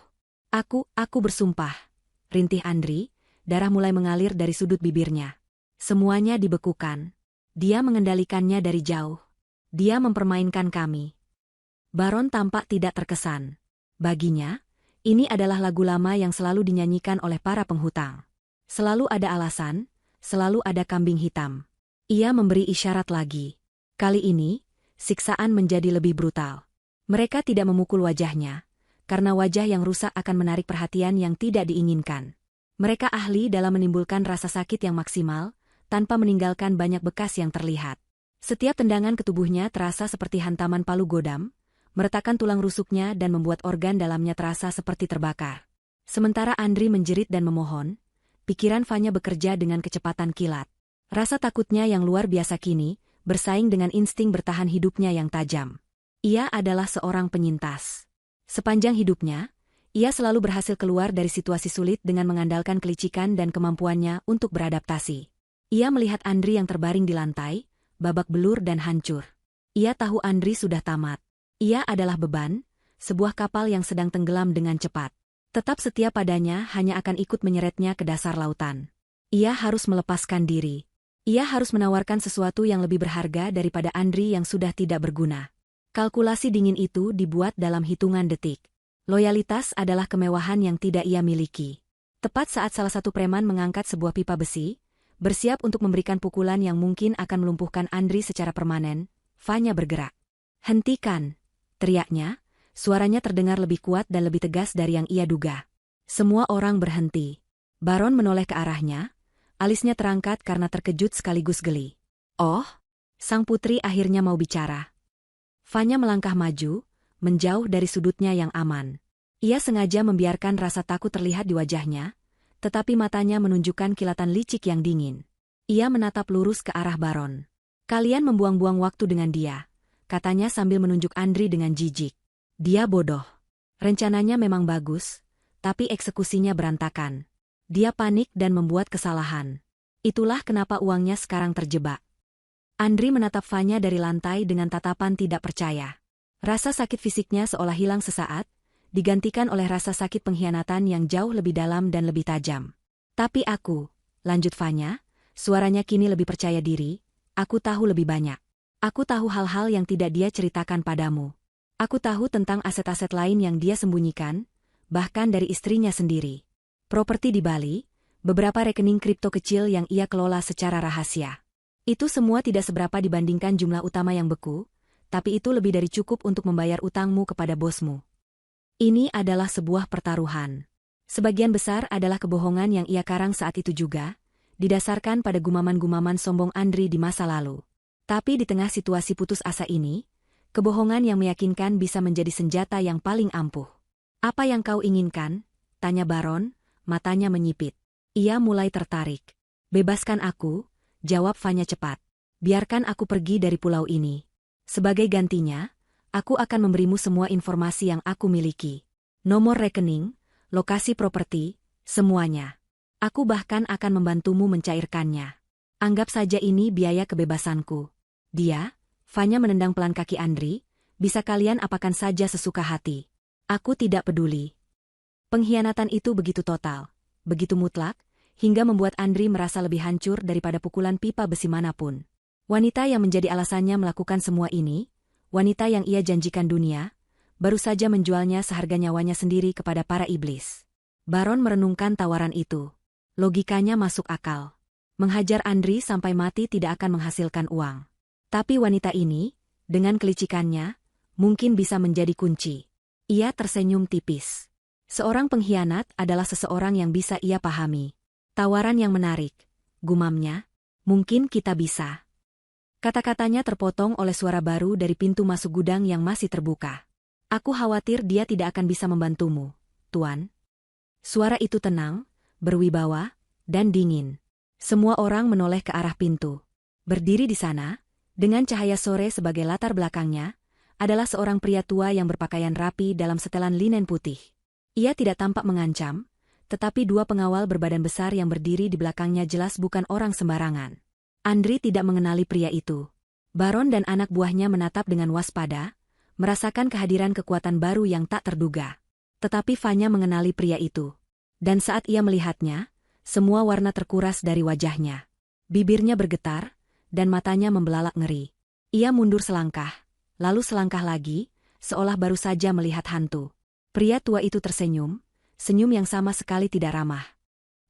Aku bersumpah. Rintih Andri, darah mulai mengalir dari sudut bibirnya. Semuanya dibekukan. Dia mengendalikannya dari jauh. Dia mempermainkan kami. Baron tampak tidak terkesan. Baginya, ini adalah lagu lama yang selalu dinyanyikan oleh para penghutang. Selalu ada alasan, selalu ada kambing hitam. Ia memberi isyarat lagi. Kali ini, siksaan menjadi lebih brutal. Mereka tidak memukul wajahnya, karena wajah yang rusak akan menarik perhatian yang tidak diinginkan. Mereka ahli dalam menimbulkan rasa sakit yang maksimal, tanpa meninggalkan banyak bekas yang terlihat. Setiap tendangan ke tubuhnya terasa seperti hantaman palu godam, meretakkan tulang rusuknya dan membuat organ dalamnya terasa seperti terbakar. Sementara Andri menjerit dan memohon, pikiran Fanya bekerja dengan kecepatan kilat. Rasa takutnya yang luar biasa kini, bersaing dengan insting bertahan hidupnya yang tajam. Ia adalah seorang penyintas. Sepanjang hidupnya, ia selalu berhasil keluar dari situasi sulit dengan mengandalkan kelicikan dan kemampuannya untuk beradaptasi. Ia melihat Andri yang terbaring di lantai, babak belur dan hancur. Ia tahu Andri sudah tamat. Ia adalah beban, sebuah kapal yang sedang tenggelam dengan cepat. Tetap setia padanya hanya akan ikut menyeretnya ke dasar lautan. Ia harus melepaskan diri. Ia harus menawarkan sesuatu yang lebih berharga daripada Andri yang sudah tidak berguna. Kalkulasi dingin itu dibuat dalam hitungan detik. Loyalitas adalah kemewahan yang tidak ia miliki. Tepat saat salah satu preman mengangkat sebuah pipa besi, bersiap untuk memberikan pukulan yang mungkin akan melumpuhkan Andri secara permanen, Fanya bergerak. Hentikan! Teriaknya, suaranya terdengar lebih kuat dan lebih tegas dari yang ia duga. Semua orang berhenti. Baron menoleh ke arahnya, alisnya terangkat karena terkejut sekaligus geli. Oh, sang putri akhirnya mau bicara. Fanya melangkah maju, menjauh dari sudutnya yang aman. Ia sengaja membiarkan rasa takut terlihat di wajahnya, tetapi matanya menunjukkan kilatan licik yang dingin. Ia menatap lurus ke arah Baron. Kalian membuang-buang waktu dengan dia, katanya sambil menunjuk Andri dengan jijik. Dia bodoh. Rencananya memang bagus, tapi eksekusinya berantakan. Dia panik dan membuat kesalahan. Itulah kenapa uangnya sekarang terjebak. Andri menatap Fanya dari lantai dengan tatapan tidak percaya. Rasa sakit fisiknya seolah hilang sesaat, digantikan oleh rasa sakit pengkhianatan yang jauh lebih dalam dan lebih tajam. Tapi aku, lanjut Fanya, suaranya kini lebih percaya diri, aku tahu lebih banyak. Aku tahu hal-hal yang tidak dia ceritakan padamu. Aku tahu tentang aset-aset lain yang dia sembunyikan, bahkan dari istrinya sendiri. Properti di Bali, beberapa rekening kripto kecil yang ia kelola secara rahasia. Itu semua tidak seberapa dibandingkan jumlah utama yang beku, tapi itu lebih dari cukup untuk membayar utangmu kepada bosmu. Ini adalah sebuah pertaruhan. Sebagian besar adalah kebohongan yang ia karang saat itu juga, didasarkan pada gumaman-gumaman sombong Andri di masa lalu. Tapi di tengah situasi putus asa ini, kebohongan yang meyakinkan bisa menjadi senjata yang paling ampuh. Apa yang kau inginkan? Tanya Baron, matanya menyipit. Ia mulai tertarik. Bebaskan aku, jawab Fanya cepat. Biarkan aku pergi dari pulau ini. Sebagai gantinya, Aku akan memberimu semua informasi yang aku miliki. Nomor rekening, lokasi properti, semuanya. Aku bahkan akan membantumu mencairkannya. Anggap saja ini biaya kebebasanku. Dia, Vanya menendang pelan kaki Andri, bisa kalian apakan saja sesuka hati. Aku tidak peduli. Pengkhianatan itu begitu total, begitu mutlak, hingga membuat Andri merasa lebih hancur daripada pukulan pipa besi manapun. Wanita yang menjadi alasannya melakukan semua ini, wanita yang ia janjikan dunia, baru saja menjualnya seharga nyawanya sendiri kepada para iblis. Baron merenungkan tawaran itu. Logikanya masuk akal. Menghajar Andri sampai mati tidak akan menghasilkan uang. Tapi wanita ini, dengan kelicikannya, mungkin bisa menjadi kunci. Ia tersenyum tipis. Seorang pengkhianat adalah seseorang yang bisa ia pahami. Tawaran yang menarik, gumamnya, mungkin kita bisa. Kata-katanya terpotong oleh suara baru dari pintu masuk gudang yang masih terbuka. Aku khawatir dia tidak akan bisa membantumu, Tuan. Suara itu tenang, berwibawa, dan dingin. Semua orang menoleh ke arah pintu. Berdiri di sana, dengan cahaya sore sebagai latar belakangnya, adalah seorang pria tua yang berpakaian rapi dalam setelan linen putih. Ia tidak tampak mengancam, tetapi dua pengawal berbadan besar yang berdiri di belakangnya jelas bukan orang sembarangan. Andri tidak mengenali pria itu. Baron dan anak buahnya menatap dengan waspada, merasakan kehadiran kekuatan baru yang tak terduga. Tetapi Vanya mengenali pria itu. Dan saat ia melihatnya, semua warna terkuras dari wajahnya. Bibirnya bergetar, dan matanya membelalak ngeri. Ia mundur selangkah, lalu selangkah lagi, seolah baru saja melihat hantu. Pria tua itu tersenyum, senyum yang sama sekali tidak ramah.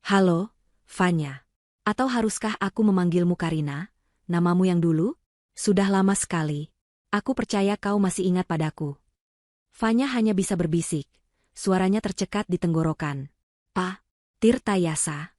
Halo, Vanya. Atau haruskah aku memanggilmu Karina, namamu yang dulu? Sudah lama sekali. Aku percaya kau masih ingat padaku. Vanya hanya bisa berbisik. Suaranya tercekat di tenggorokan. Pak, Tirtayasa.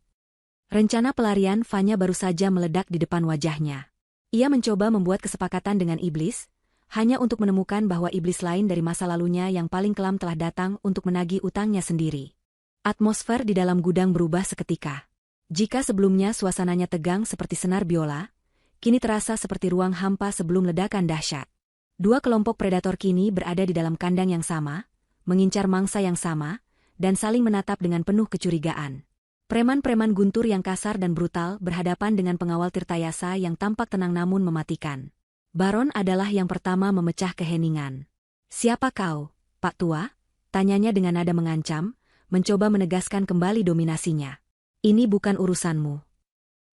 Rencana pelarian Vanya baru saja meledak di depan wajahnya. Ia mencoba membuat kesepakatan dengan iblis, hanya untuk menemukan bahwa iblis lain dari masa lalunya yang paling kelam telah datang untuk menagih utangnya sendiri. Atmosfer di dalam gudang berubah seketika. Jika sebelumnya suasananya tegang seperti senar biola, kini terasa seperti ruang hampa sebelum ledakan dahsyat. Dua kelompok predator kini berada di dalam kandang yang sama, mengincar mangsa yang sama, dan saling menatap dengan penuh kecurigaan. Preman-preman guntur yang kasar dan brutal berhadapan dengan pengawal Tirtayasa yang tampak tenang namun mematikan. Baron adalah yang pertama memecah keheningan. Siapa kau, Pak Tua? Tanyanya dengan nada mengancam, mencoba menegaskan kembali dominasinya. Ini bukan urusanmu.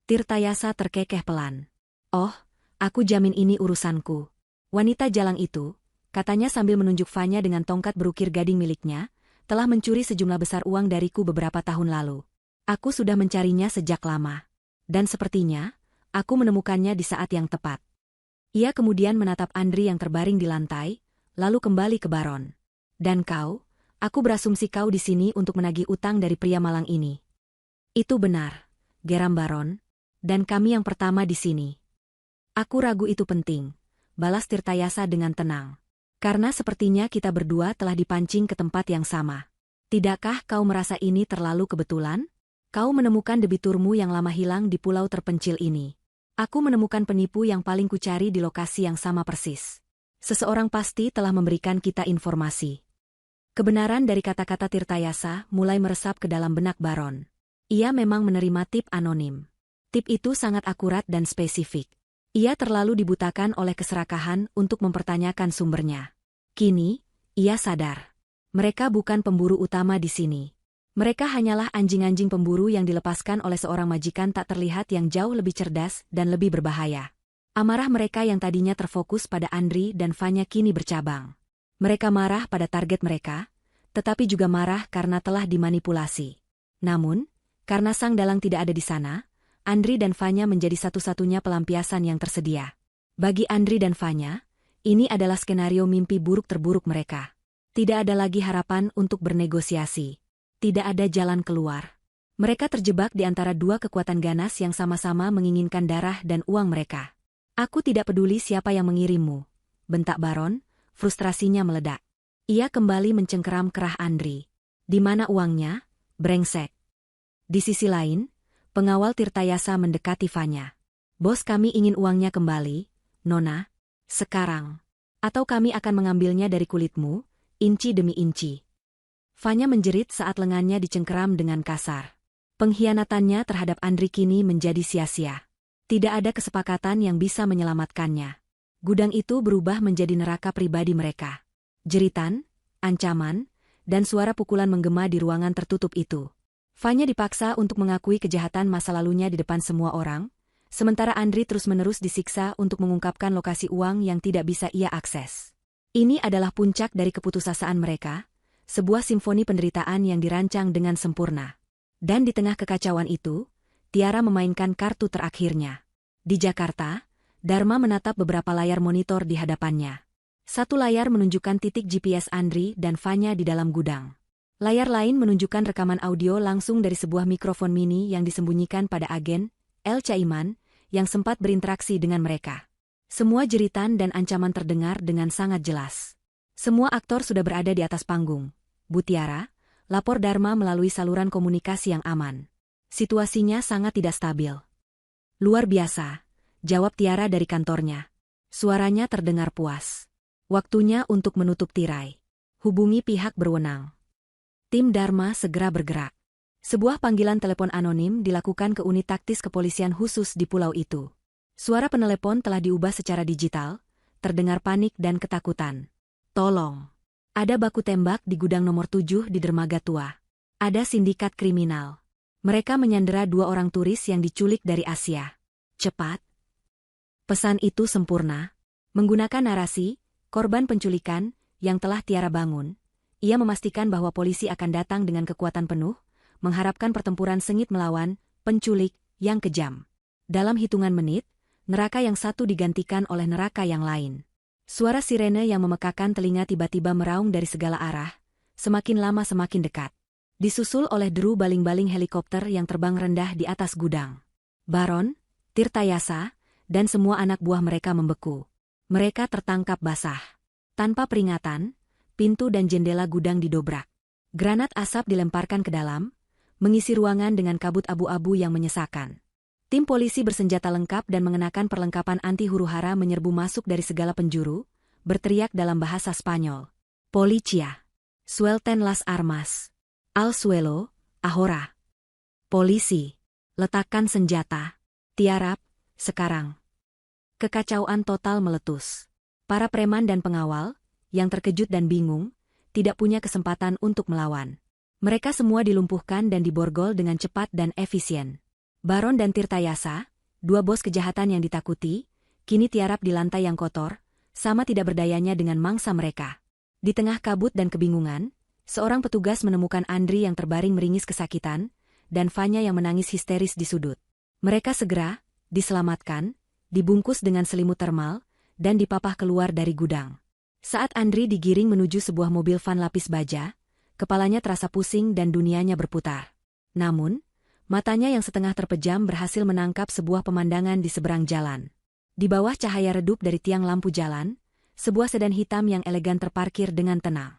Tirtayasa terkekeh pelan. Oh, aku jamin ini urusanku. Wanita jalang itu, katanya sambil menunjuk Vanya dengan tongkat berukir gading miliknya, telah mencuri sejumlah besar uang dariku beberapa tahun lalu. Aku sudah mencarinya sejak lama. Dan sepertinya, aku menemukannya di saat yang tepat. Ia kemudian menatap Andri yang terbaring di lantai, lalu kembali ke Baron. Dan kau, aku berasumsi kau di sini untuk menagih utang dari pria malang ini. Itu benar, geram Baron, dan kami yang pertama di sini. Aku ragu itu penting, balas Tirtayasa dengan tenang. Karena sepertinya kita berdua telah dipancing ke tempat yang sama. Tidakkah kau merasa ini terlalu kebetulan? Kau menemukan debiturmu yang lama hilang di pulau terpencil ini. Aku menemukan penipu yang paling kucari di lokasi yang sama persis. Seseorang pasti telah memberikan kita informasi. Kebenaran dari kata-kata Tirtayasa mulai meresap ke dalam benak Baron. Ia memang menerima tip anonim. Tip itu sangat akurat dan spesifik. Ia terlalu dibutakan oleh keserakahan untuk mempertanyakan sumbernya. Kini, ia sadar. Mereka bukan pemburu utama di sini. Mereka hanyalah anjing-anjing pemburu yang dilepaskan oleh seorang majikan tak terlihat yang jauh lebih cerdas dan lebih berbahaya. Amarah mereka yang tadinya terfokus pada Andri dan Vanya kini bercabang. Mereka marah pada target mereka, tetapi juga marah karena telah dimanipulasi. Namun, karena sang dalang tidak ada di sana, Andri dan Vanya menjadi satu-satunya pelampiasan yang tersedia. Bagi Andri dan Vanya, ini adalah skenario mimpi buruk terburuk mereka. Tidak ada lagi harapan untuk bernegosiasi. Tidak ada jalan keluar. Mereka terjebak di antara dua kekuatan ganas yang sama-sama menginginkan darah dan uang mereka. Aku tidak peduli siapa yang mengirimmu, bentak Baron, frustrasinya meledak. Ia kembali mencengkeram kerah Andri. Di mana uangnya, brengsek? Di sisi lain, pengawal Tirtayasa mendekati Vanya. Bos kami ingin uangnya kembali, Nona. Sekarang. Atau kami akan mengambilnya dari kulitmu, inci demi inci. Fanya menjerit saat lengannya dicengkeram dengan kasar. Pengkhianatannya terhadap Andri kini menjadi sia-sia. Tidak ada kesepakatan yang bisa menyelamatkannya. Gudang itu berubah menjadi neraka pribadi mereka. Jeritan, ancaman, dan suara pukulan menggema di ruangan tertutup itu. Fanya dipaksa untuk mengakui kejahatan masa lalunya di depan semua orang, sementara Andri terus-menerus disiksa untuk mengungkapkan lokasi uang yang tidak bisa ia akses. Ini adalah puncak dari keputusasaan mereka, sebuah simfoni penderitaan yang dirancang dengan sempurna. Dan di tengah kekacauan itu, Tiara memainkan kartu terakhirnya. Di Jakarta, Dharma menatap beberapa layar monitor di hadapannya. Satu layar menunjukkan titik GPS Andri dan Fanya di dalam gudang. Layar lain menunjukkan rekaman audio langsung dari sebuah mikrofon mini yang disembunyikan pada agen, El Caiman, yang sempat berinteraksi dengan mereka. Semua jeritan dan ancaman terdengar dengan sangat jelas. Semua aktor sudah berada di atas panggung. Bu Tiara, lapor Dharma melalui saluran komunikasi yang aman. Situasinya sangat tidak stabil. Luar biasa, jawab Tiara dari kantornya. Suaranya terdengar puas. Waktunya untuk menutup tirai. Hubungi pihak berwenang. Tim Dharma segera bergerak. Sebuah panggilan telepon anonim dilakukan ke unit taktis kepolisian khusus di pulau itu. Suara penelepon telah diubah secara digital, terdengar panik dan ketakutan. Tolong. Ada baku tembak di gudang nomor 7 di dermaga tua. Ada sindikat kriminal. Mereka menyandera 2 orang turis yang diculik dari Asia. Cepat. Pesan itu sempurna. Menggunakan narasi, korban penculikan, yang telah Tiara bangun, ia memastikan bahwa polisi akan datang dengan kekuatan penuh, mengharapkan pertempuran sengit melawan penculik yang kejam. Dalam hitungan menit, neraka yang satu digantikan oleh neraka yang lain. Suara sirene yang memekakan telinga tiba-tiba meraung dari segala arah, semakin lama semakin dekat. Disusul oleh deru baling-baling helikopter yang terbang rendah di atas gudang. Baron, Tirtayasa, dan semua anak buah mereka membeku. Mereka tertangkap basah. Tanpa peringatan, pintu dan jendela gudang didobrak. Granat asap dilemparkan ke dalam, mengisi ruangan dengan kabut abu-abu yang menyesakan. Tim polisi bersenjata lengkap dan mengenakan perlengkapan anti huru-hara menyerbu masuk dari segala penjuru, berteriak dalam bahasa Spanyol. Policia. Suelten las armas. Al suelo, ahora. Polisi. Letakkan senjata. Tiarap, sekarang. Kekacauan total meletus. Para preman dan pengawal, yang terkejut dan bingung, tidak punya kesempatan untuk melawan. Mereka semua dilumpuhkan dan diborgol dengan cepat dan efisien. Baron dan Tirtayasa, 2 bos kejahatan yang ditakuti, kini tiarap di lantai yang kotor, sama tidak berdayanya dengan mangsa mereka. Di tengah kabut dan kebingungan, seorang petugas menemukan Andri yang terbaring meringis kesakitan, dan Fanya yang menangis histeris di sudut. Mereka segera diselamatkan, dibungkus dengan selimut termal, dan dipapah keluar dari gudang. Saat Andri digiring menuju sebuah mobil van lapis baja, kepalanya terasa pusing dan dunianya berputar. Namun, matanya yang setengah terpejam berhasil menangkap sebuah pemandangan di seberang jalan. Di bawah cahaya redup dari tiang lampu jalan, sebuah sedan hitam yang elegan terparkir dengan tenang.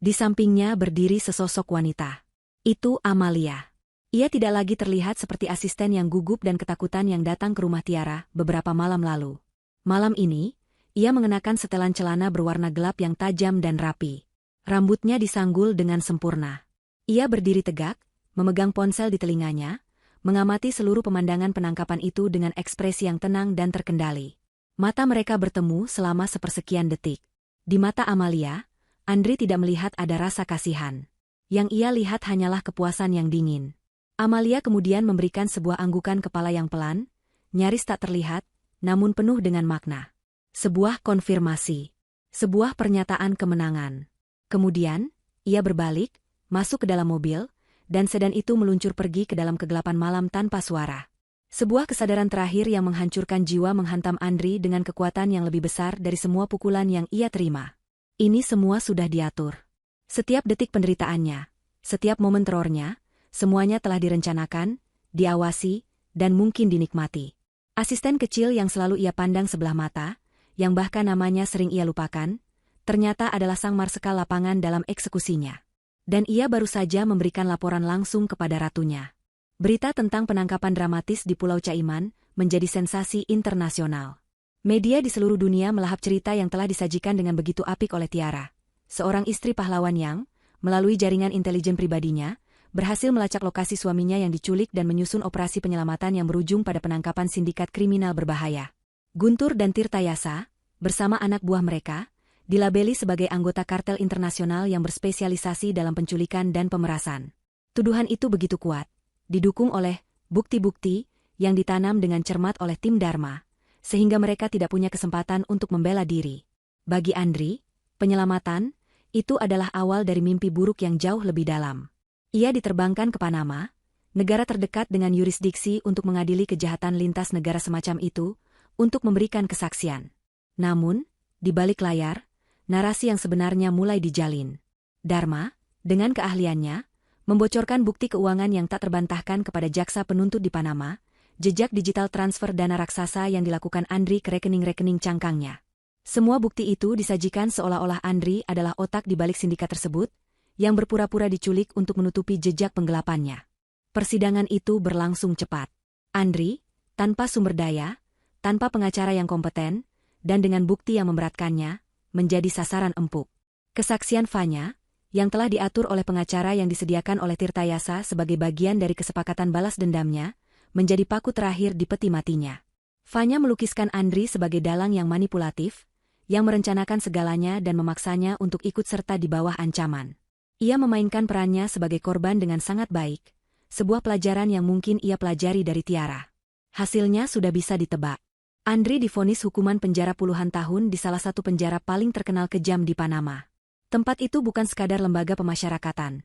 Di sampingnya berdiri sesosok wanita. Itu Amalia. Ia tidak lagi terlihat seperti asisten yang gugup dan ketakutan yang datang ke rumah Tiara beberapa malam lalu. Malam ini, ia mengenakan setelan celana berwarna gelap yang tajam dan rapi. Rambutnya disanggul dengan sempurna. Ia berdiri tegak, memegang ponsel di telinganya, mengamati seluruh pemandangan penangkapan itu dengan ekspresi yang tenang dan terkendali. Mata mereka bertemu selama sepersekian detik. Di mata Amalia, Andri tidak melihat ada rasa kasihan. Yang ia lihat hanyalah kepuasan yang dingin. Amalia kemudian memberikan sebuah anggukan kepala yang pelan, nyaris tak terlihat, namun penuh dengan makna. Sebuah konfirmasi. Sebuah pernyataan kemenangan. Kemudian, ia berbalik, masuk ke dalam mobil, dan sedan itu meluncur pergi ke dalam kegelapan malam tanpa suara. Sebuah kesadaran terakhir yang menghancurkan jiwa menghantam Andri dengan kekuatan yang lebih besar dari semua pukulan yang ia terima. Ini semua sudah diatur. Setiap detik penderitaannya, setiap momen terornya, semuanya telah direncanakan, diawasi, dan mungkin dinikmati. Asisten kecil yang selalu ia pandang sebelah mata, yang bahkan namanya sering ia lupakan, ternyata adalah sang marsekal lapangan dalam eksekusinya. Dan ia baru saja memberikan laporan langsung kepada ratunya. Berita tentang penangkapan dramatis di Pulau Caiman menjadi sensasi internasional. Media di seluruh dunia melahap cerita yang telah disajikan dengan begitu apik oleh Tiara. Seorang istri pahlawan yang, melalui jaringan intelijen pribadinya, berhasil melacak lokasi suaminya yang diculik dan menyusun operasi penyelamatan yang berujung pada penangkapan sindikat kriminal berbahaya. Guntur dan Tirtayasa, bersama anak buah mereka, dilabeli sebagai anggota kartel internasional yang berspesialisasi dalam penculikan dan pemerasan. Tuduhan itu begitu kuat, didukung oleh bukti-bukti yang ditanam dengan cermat oleh tim Dharma, sehingga mereka tidak punya kesempatan untuk membela diri. Bagi Andri, penyelamatan itu adalah awal dari mimpi buruk yang jauh lebih dalam. Ia diterbangkan ke Panama, negara terdekat dengan yurisdiksi untuk mengadili kejahatan lintas negara semacam itu, untuk memberikan kesaksian. Namun, di balik layar, narasi yang sebenarnya mulai dijalin. Dharma, dengan keahliannya, membocorkan bukti keuangan yang tak terbantahkan kepada jaksa penuntut di Panama, jejak digital transfer dana raksasa yang dilakukan Andri ke rekening-rekening cangkangnya. Semua bukti itu disajikan seolah-olah Andri adalah otak di balik sindikat tersebut, yang berpura-pura diculik untuk menutupi jejak penggelapannya. Persidangan itu berlangsung cepat. Andri, tanpa sumber daya, tanpa pengacara yang kompeten, dan dengan bukti yang memberatkannya, menjadi sasaran empuk. Kesaksian Fanya, yang telah diatur oleh pengacara yang disediakan oleh Tirtayasa sebagai bagian dari kesepakatan balas dendamnya, menjadi paku terakhir di peti matinya. Fanya melukiskan Andri sebagai dalang yang manipulatif, yang merencanakan segalanya dan memaksanya untuk ikut serta di bawah ancaman. Ia memainkan perannya sebagai korban dengan sangat baik, sebuah pelajaran yang mungkin ia pelajari dari Tiara. Hasilnya sudah bisa ditebak. Andri divonis hukuman penjara puluhan tahun di salah satu penjara paling terkenal kejam di Panama. Tempat itu bukan sekadar lembaga pemasyarakatan.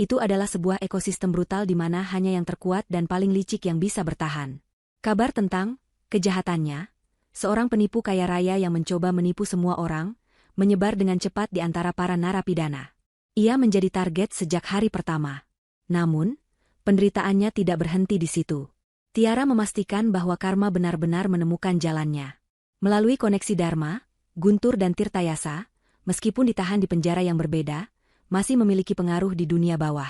Itu adalah sebuah ekosistem brutal di mana hanya yang terkuat dan paling licik yang bisa bertahan. Kabar tentang kejahatannya, seorang penipu kaya raya yang mencoba menipu semua orang, menyebar dengan cepat di antara para narapidana. Ia menjadi target sejak hari pertama. Namun, penderitaannya tidak berhenti di situ. Tiara memastikan bahwa karma benar-benar menemukan jalannya. Melalui koneksi Dharma, Guntur dan Tirtayasa, meskipun ditahan di penjara yang berbeda, masih memiliki pengaruh di dunia bawah.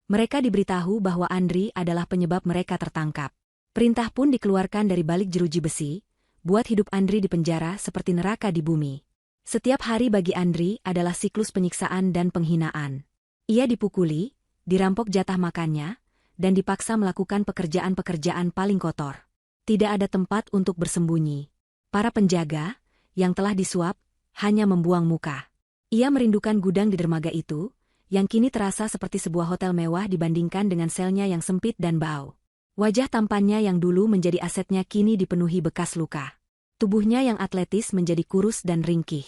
Mereka diberitahu bahwa Andri adalah penyebab mereka tertangkap. Perintah pun dikeluarkan dari balik jeruji besi, buat hidup Andri di penjara seperti neraka di bumi. Setiap hari bagi Andri adalah siklus penyiksaan dan penghinaan. Ia dipukuli, dirampok jatah makannya, dan dipaksa melakukan pekerjaan-pekerjaan paling kotor. Tidak ada tempat untuk bersembunyi. Para penjaga, yang telah disuap, hanya membuang muka. Ia merindukan gudang di dermaga itu, yang kini terasa seperti sebuah hotel mewah dibandingkan dengan selnya yang sempit dan bau. Wajah tampannya yang dulu menjadi asetnya kini dipenuhi bekas luka. Tubuhnya yang atletis menjadi kurus dan ringkih.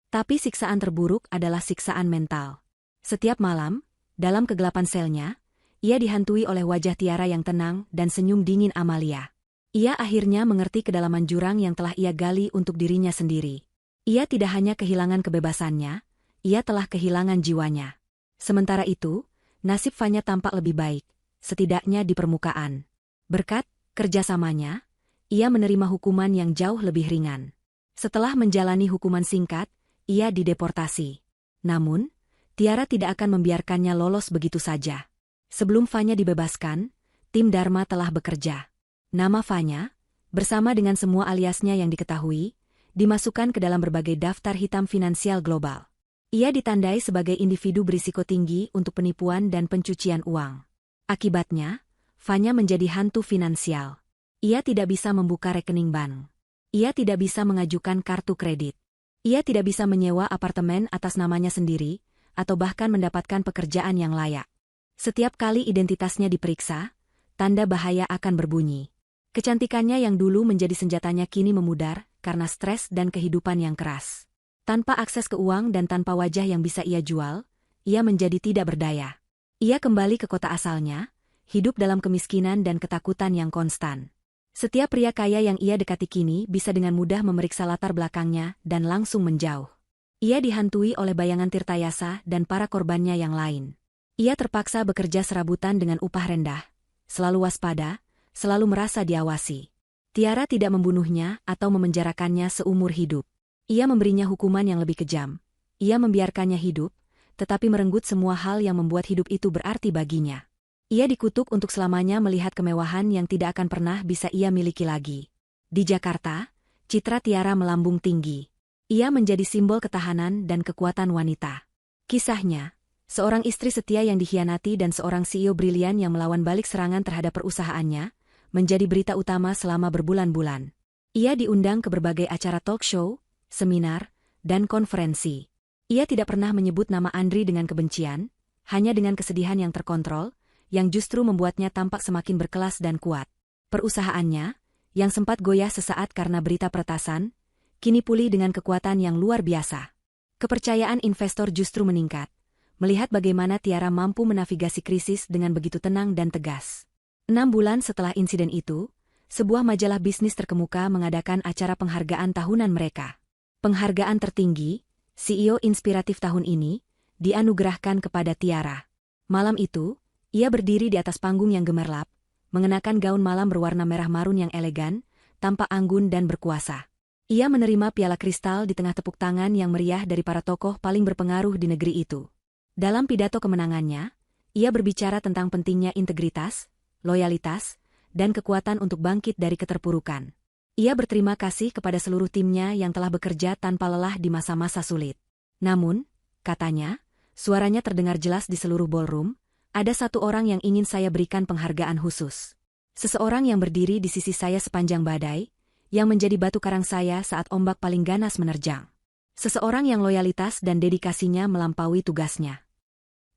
Tapi siksaan terburuk adalah siksaan mental. Setiap malam, dalam kegelapan selnya, ia dihantui oleh wajah Tiara yang tenang dan senyum dingin Amalia. Ia akhirnya mengerti kedalaman jurang yang telah ia gali untuk dirinya sendiri. Ia tidak hanya kehilangan kebebasannya, ia telah kehilangan jiwanya. Sementara itu, nasib Fanya tampak lebih baik, setidaknya di permukaan. Berkat kerjasamanya, ia menerima hukuman yang jauh lebih ringan. Setelah menjalani hukuman singkat, ia dideportasi. Namun, Tiara tidak akan membiarkannya lolos begitu saja. Sebelum Fanya dibebaskan, tim Dharma telah bekerja. Nama Fanya, bersama dengan semua aliasnya yang diketahui, dimasukkan ke dalam berbagai daftar hitam finansial global. Ia ditandai sebagai individu berisiko tinggi untuk penipuan dan pencucian uang. Akibatnya, Fanya menjadi hantu finansial. Ia tidak bisa membuka rekening bank. Ia tidak bisa mengajukan kartu kredit. Ia tidak bisa menyewa apartemen atas namanya sendiri, atau bahkan mendapatkan pekerjaan yang layak. Setiap kali identitasnya diperiksa, tanda bahaya akan berbunyi. Kecantikannya yang dulu menjadi senjatanya kini memudar karena stres dan kehidupan yang keras. Tanpa akses ke uang dan tanpa wajah yang bisa ia jual, ia menjadi tidak berdaya. Ia kembali ke kota asalnya, hidup dalam kemiskinan dan ketakutan yang konstan. Setiap pria kaya yang ia dekati kini bisa dengan mudah memeriksa latar belakangnya dan langsung menjauh. Ia dihantui oleh bayangan Tirtayasa dan para korbannya yang lain. Ia terpaksa bekerja serabutan dengan upah rendah, selalu waspada, selalu merasa diawasi. Tiara tidak membunuhnya atau memenjarakannya seumur hidup. Ia memberinya hukuman yang lebih kejam. Ia membiarkannya hidup, tetapi merenggut semua hal yang membuat hidup itu berarti baginya. Ia dikutuk untuk selamanya melihat kemewahan yang tidak akan pernah bisa ia miliki lagi. Di Jakarta, Citra Tiara melambung tinggi. Ia menjadi simbol ketahanan dan kekuatan wanita. Kisahnya, seorang istri setia yang dikhianati dan seorang CEO brilian yang melawan balik serangan terhadap perusahaannya, menjadi berita utama selama berbulan-bulan. Ia diundang ke berbagai acara talk show, seminar, dan konferensi. Ia tidak pernah menyebut nama Andri dengan kebencian, hanya dengan kesedihan yang terkontrol, yang justru membuatnya tampak semakin berkelas dan kuat. Perusahaannya, yang sempat goyah sesaat karena berita peretasan, kini pulih dengan kekuatan yang luar biasa. Kepercayaan investor justru meningkat, melihat bagaimana Tiara mampu menavigasi krisis dengan begitu tenang dan tegas. 6 bulan setelah insiden itu, sebuah majalah bisnis terkemuka mengadakan acara penghargaan tahunan mereka. Penghargaan tertinggi, CEO inspiratif tahun ini, dianugerahkan kepada Tiara. Malam itu, ia berdiri di atas panggung yang gemerlap, mengenakan gaun malam berwarna merah marun yang elegan, tampak anggun dan berkuasa. Ia menerima piala kristal di tengah tepuk tangan yang meriah dari para tokoh paling berpengaruh di negeri itu. Dalam pidato kemenangannya, ia berbicara tentang pentingnya integritas, loyalitas, dan kekuatan untuk bangkit dari keterpurukan. Ia berterima kasih kepada seluruh timnya yang telah bekerja tanpa lelah di masa-masa sulit. Namun, katanya, suaranya terdengar jelas di seluruh ballroom, ada satu orang yang ingin saya berikan penghargaan khusus. Seseorang yang berdiri di sisi saya sepanjang badai, yang menjadi batu karang saya saat ombak paling ganas menerjang. Seseorang yang loyalitas dan dedikasinya melampaui tugasnya.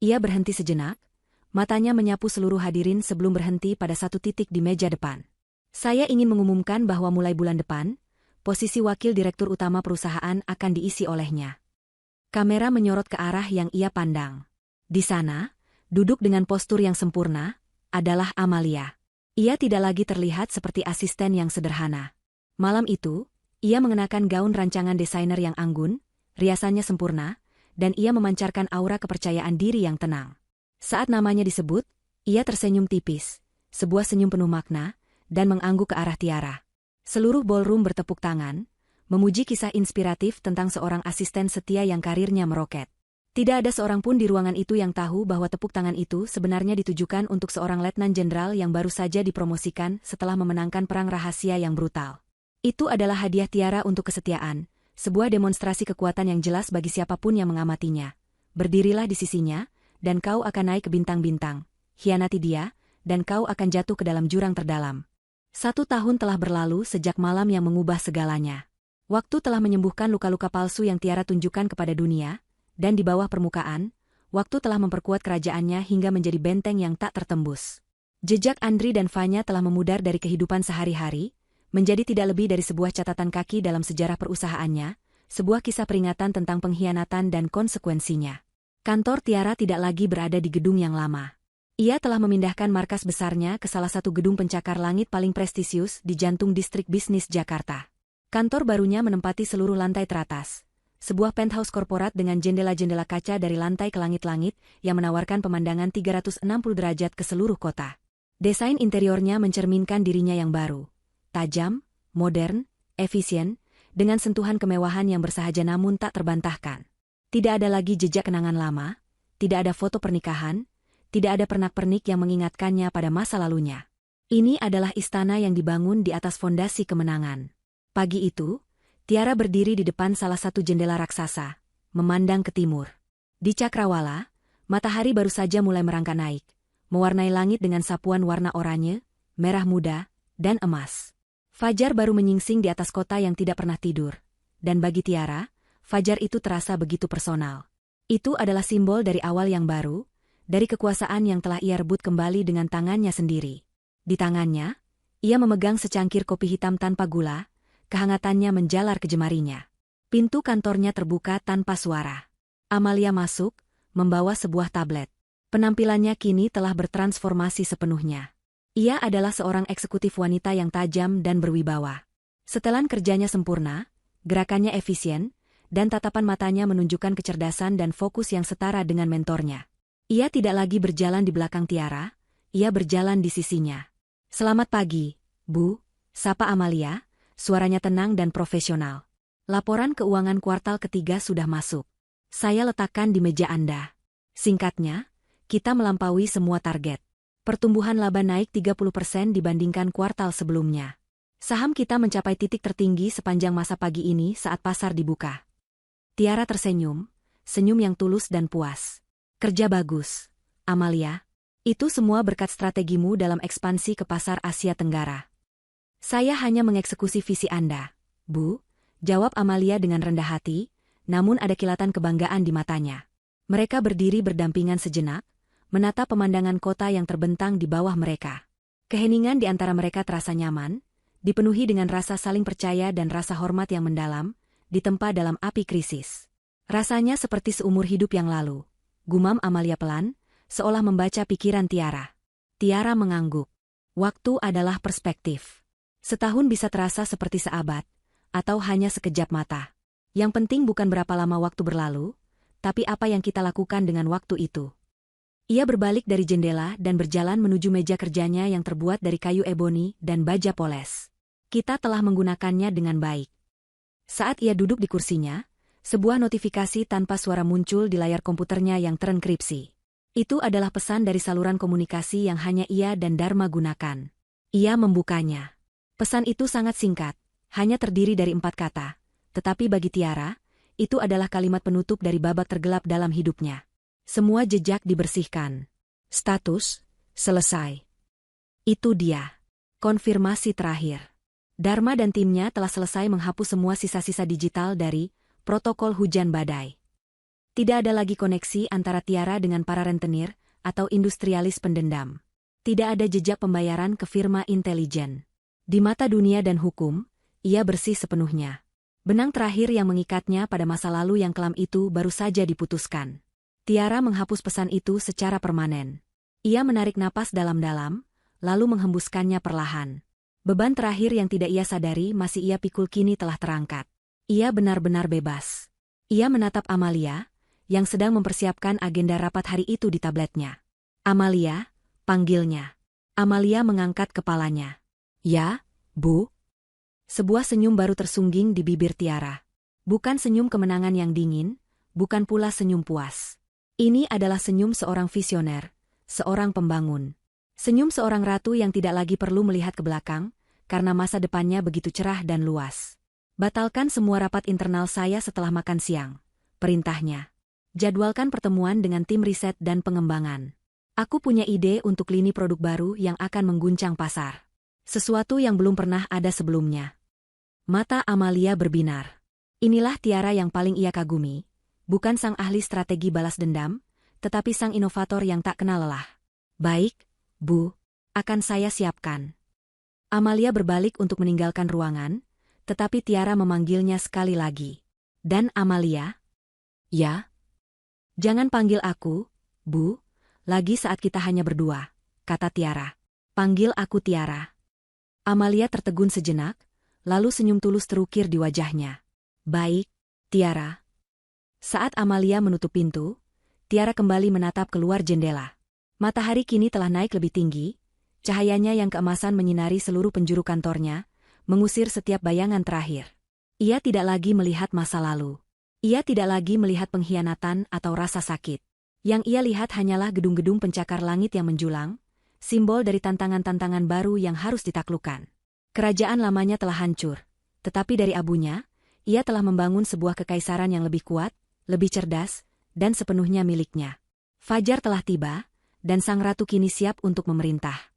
Ia berhenti sejenak, matanya menyapu seluruh hadirin sebelum berhenti pada satu titik di meja depan. Saya ingin mengumumkan bahwa mulai bulan depan, posisi wakil direktur utama perusahaan akan diisi olehnya. Kamera menyorot ke arah yang ia pandang. Di sana, duduk dengan postur yang sempurna, adalah Amalia. Ia tidak lagi terlihat seperti asisten yang sederhana. Malam itu, ia mengenakan gaun rancangan desainer yang anggun, riasannya sempurna, dan ia memancarkan aura kepercayaan diri yang tenang. Saat namanya disebut, ia tersenyum tipis, sebuah senyum penuh makna, dan mengangguk ke arah Tiara. Seluruh ballroom bertepuk tangan, memuji kisah inspiratif tentang seorang asisten setia yang karirnya meroket. Tidak ada seorang pun di ruangan itu yang tahu bahwa tepuk tangan itu sebenarnya ditujukan untuk seorang letnan jenderal yang baru saja dipromosikan setelah memenangkan perang rahasia yang brutal. Itu adalah hadiah Tiara untuk kesetiaan, sebuah demonstrasi kekuatan yang jelas bagi siapapun yang mengamatinya. Berdirilah di sisinya, dan kau akan naik ke bintang-bintang. Hianati dia, dan kau akan jatuh ke dalam jurang terdalam. 1 tahun telah berlalu sejak malam yang mengubah segalanya. Waktu telah menyembuhkan luka-luka palsu yang Tiara tunjukkan kepada dunia, dan di bawah permukaan, waktu telah memperkuat kerajaannya hingga menjadi benteng yang tak tertembus. Jejak Andri dan Vanya telah memudar dari kehidupan sehari-hari, menjadi tidak lebih dari sebuah catatan kaki dalam sejarah perusahaannya, sebuah kisah peringatan tentang pengkhianatan dan konsekuensinya. Kantor Tiara tidak lagi berada di gedung yang lama. Ia telah memindahkan markas besarnya ke salah satu gedung pencakar langit paling prestisius di jantung distrik bisnis Jakarta. Kantor barunya menempati seluruh lantai teratas. Sebuah penthouse korporat dengan jendela-jendela kaca dari lantai ke langit-langit yang menawarkan pemandangan 360 derajat ke seluruh kota. Desain interiornya mencerminkan dirinya yang baru. Tajam, modern, efisien, dengan sentuhan kemewahan yang bersahaja namun tak terbantahkan. Tidak ada lagi jejak kenangan lama, tidak ada foto pernikahan, tidak ada pernak-pernik yang mengingatkannya pada masa lalunya. Ini adalah istana yang dibangun di atas fondasi kemenangan. Pagi itu, Tiara berdiri di depan salah satu jendela raksasa, memandang ke timur. Di Cakrawala, matahari baru saja mulai merangkak naik, mewarnai langit dengan sapuan warna oranye, merah muda, dan emas. Fajar baru menyingsing di atas kota yang tidak pernah tidur, dan bagi Tiara, fajar itu terasa begitu personal. Itu adalah simbol dari awal yang baru, dari kekuasaan yang telah ia rebut kembali dengan tangannya sendiri. Di tangannya, ia memegang secangkir kopi hitam tanpa gula, kehangatannya menjalar ke jemarinya. Pintu kantornya terbuka tanpa suara. Amalia masuk, membawa sebuah tablet. Penampilannya kini telah bertransformasi sepenuhnya. Ia adalah seorang eksekutif wanita yang tajam dan berwibawa. Setelan kerjanya sempurna, gerakannya efisien, dan tatapan matanya menunjukkan kecerdasan dan fokus yang setara dengan mentornya. Ia tidak lagi berjalan di belakang Tiara, ia berjalan di sisinya. "Selamat pagi, Bu," sapa Amalia. Suaranya tenang dan profesional. "Laporan keuangan kuartal ketiga sudah masuk. Saya letakkan di meja Anda." Singkatnya, kita melampaui semua target. Pertumbuhan laba naik 30% dibandingkan kuartal sebelumnya. Saham kita mencapai titik tertinggi sepanjang masa pagi ini saat pasar dibuka. Tiara tersenyum, senyum yang tulus dan puas. Kerja bagus, Amalia. Itu semua berkat strategimu dalam ekspansi ke pasar Asia Tenggara. Saya hanya mengeksekusi visi Anda, Bu, jawab Amalia dengan rendah hati, namun ada kilatan kebanggaan di matanya. Mereka berdiri berdampingan sejenak, menatap pemandangan kota yang terbentang di bawah mereka. Keheningan di antara mereka terasa nyaman, dipenuhi dengan rasa saling percaya dan rasa hormat yang mendalam, ditempa dalam api krisis. Rasanya seperti seumur hidup yang lalu, gumam Amalia pelan, seolah membaca pikiran Tiara. Tiara mengangguk. Waktu adalah perspektif. Setahun bisa terasa seperti seabad, atau hanya sekejap mata. Yang penting bukan berapa lama waktu berlalu, tapi apa yang kita lakukan dengan waktu itu. Ia berbalik dari jendela dan berjalan menuju meja kerjanya yang terbuat dari kayu eboni dan baja poles. Kita telah menggunakannya dengan baik. Saat ia duduk di kursinya, sebuah notifikasi tanpa suara muncul di layar komputernya yang terenkripsi. Itu adalah pesan dari saluran komunikasi yang hanya ia dan Dharma gunakan. Ia membukanya. Pesan itu sangat singkat, hanya terdiri dari 4 kata. Tetapi bagi Tiara, itu adalah kalimat penutup dari babak tergelap dalam hidupnya. Semua jejak dibersihkan. Status, selesai. Itu dia. Konfirmasi terakhir. Dharma dan timnya telah selesai menghapus semua sisa-sisa digital dari protokol hujan badai. Tidak ada lagi koneksi antara Tiara dengan para rentenir atau industrialis pendendam. Tidak ada jejak pembayaran ke firma intelijen. Di mata dunia dan hukum, ia bersih sepenuhnya. Benang terakhir yang mengikatnya pada masa lalu yang kelam itu baru saja diputuskan. Tiara menghapus pesan itu secara permanen. Ia menarik napas dalam-dalam, lalu menghembuskannya perlahan. Beban terakhir yang tidak ia sadari masih ia pikul kini telah terangkat. Ia benar-benar bebas. Ia menatap Amalia, yang sedang mempersiapkan agenda rapat hari itu di tabletnya. Amalia, panggilnya. Amalia mengangkat kepalanya. Ya, Bu. Sebuah senyum baru tersungging di bibir Tiara. Bukan senyum kemenangan yang dingin, bukan pula senyum puas. Ini adalah senyum seorang visioner, seorang pembangun. Senyum seorang ratu yang tidak lagi perlu melihat ke belakang, karena masa depannya begitu cerah dan luas. Batalkan semua rapat internal saya setelah makan siang, perintahnya. Jadwalkan pertemuan dengan tim riset dan pengembangan. Aku punya ide untuk lini produk baru yang akan mengguncang pasar. Sesuatu yang belum pernah ada sebelumnya. Mata Amalia berbinar. Inilah Tiara yang paling ia kagumi, bukan sang ahli strategi balas dendam, tetapi sang inovator yang tak kenal lelah. Baik, Bu, akan saya siapkan. Amalia berbalik untuk meninggalkan ruangan, tetapi Tiara memanggilnya sekali lagi. Dan Amalia? Ya? Jangan panggil aku, Bu, lagi saat kita hanya berdua, kata Tiara. Panggil aku Tiara. Amalia tertegun sejenak, lalu senyum tulus terukir di wajahnya. Baik, Tiara. Saat Amalia menutup pintu, Tiara kembali menatap keluar jendela. Matahari kini telah naik lebih tinggi, cahayanya yang keemasan menyinari seluruh penjuru kantornya, mengusir setiap bayangan terakhir. Ia tidak lagi melihat masa lalu. Ia tidak lagi melihat pengkhianatan atau rasa sakit. Yang ia lihat hanyalah gedung-gedung pencakar langit yang menjulang, simbol dari tantangan-tantangan baru yang harus ditaklukkan. Kerajaan lamanya telah hancur, tetapi dari abunya, ia telah membangun sebuah kekaisaran yang lebih kuat, lebih cerdas, dan sepenuhnya miliknya. Fajar telah tiba, dan sang ratu kini siap untuk memerintah.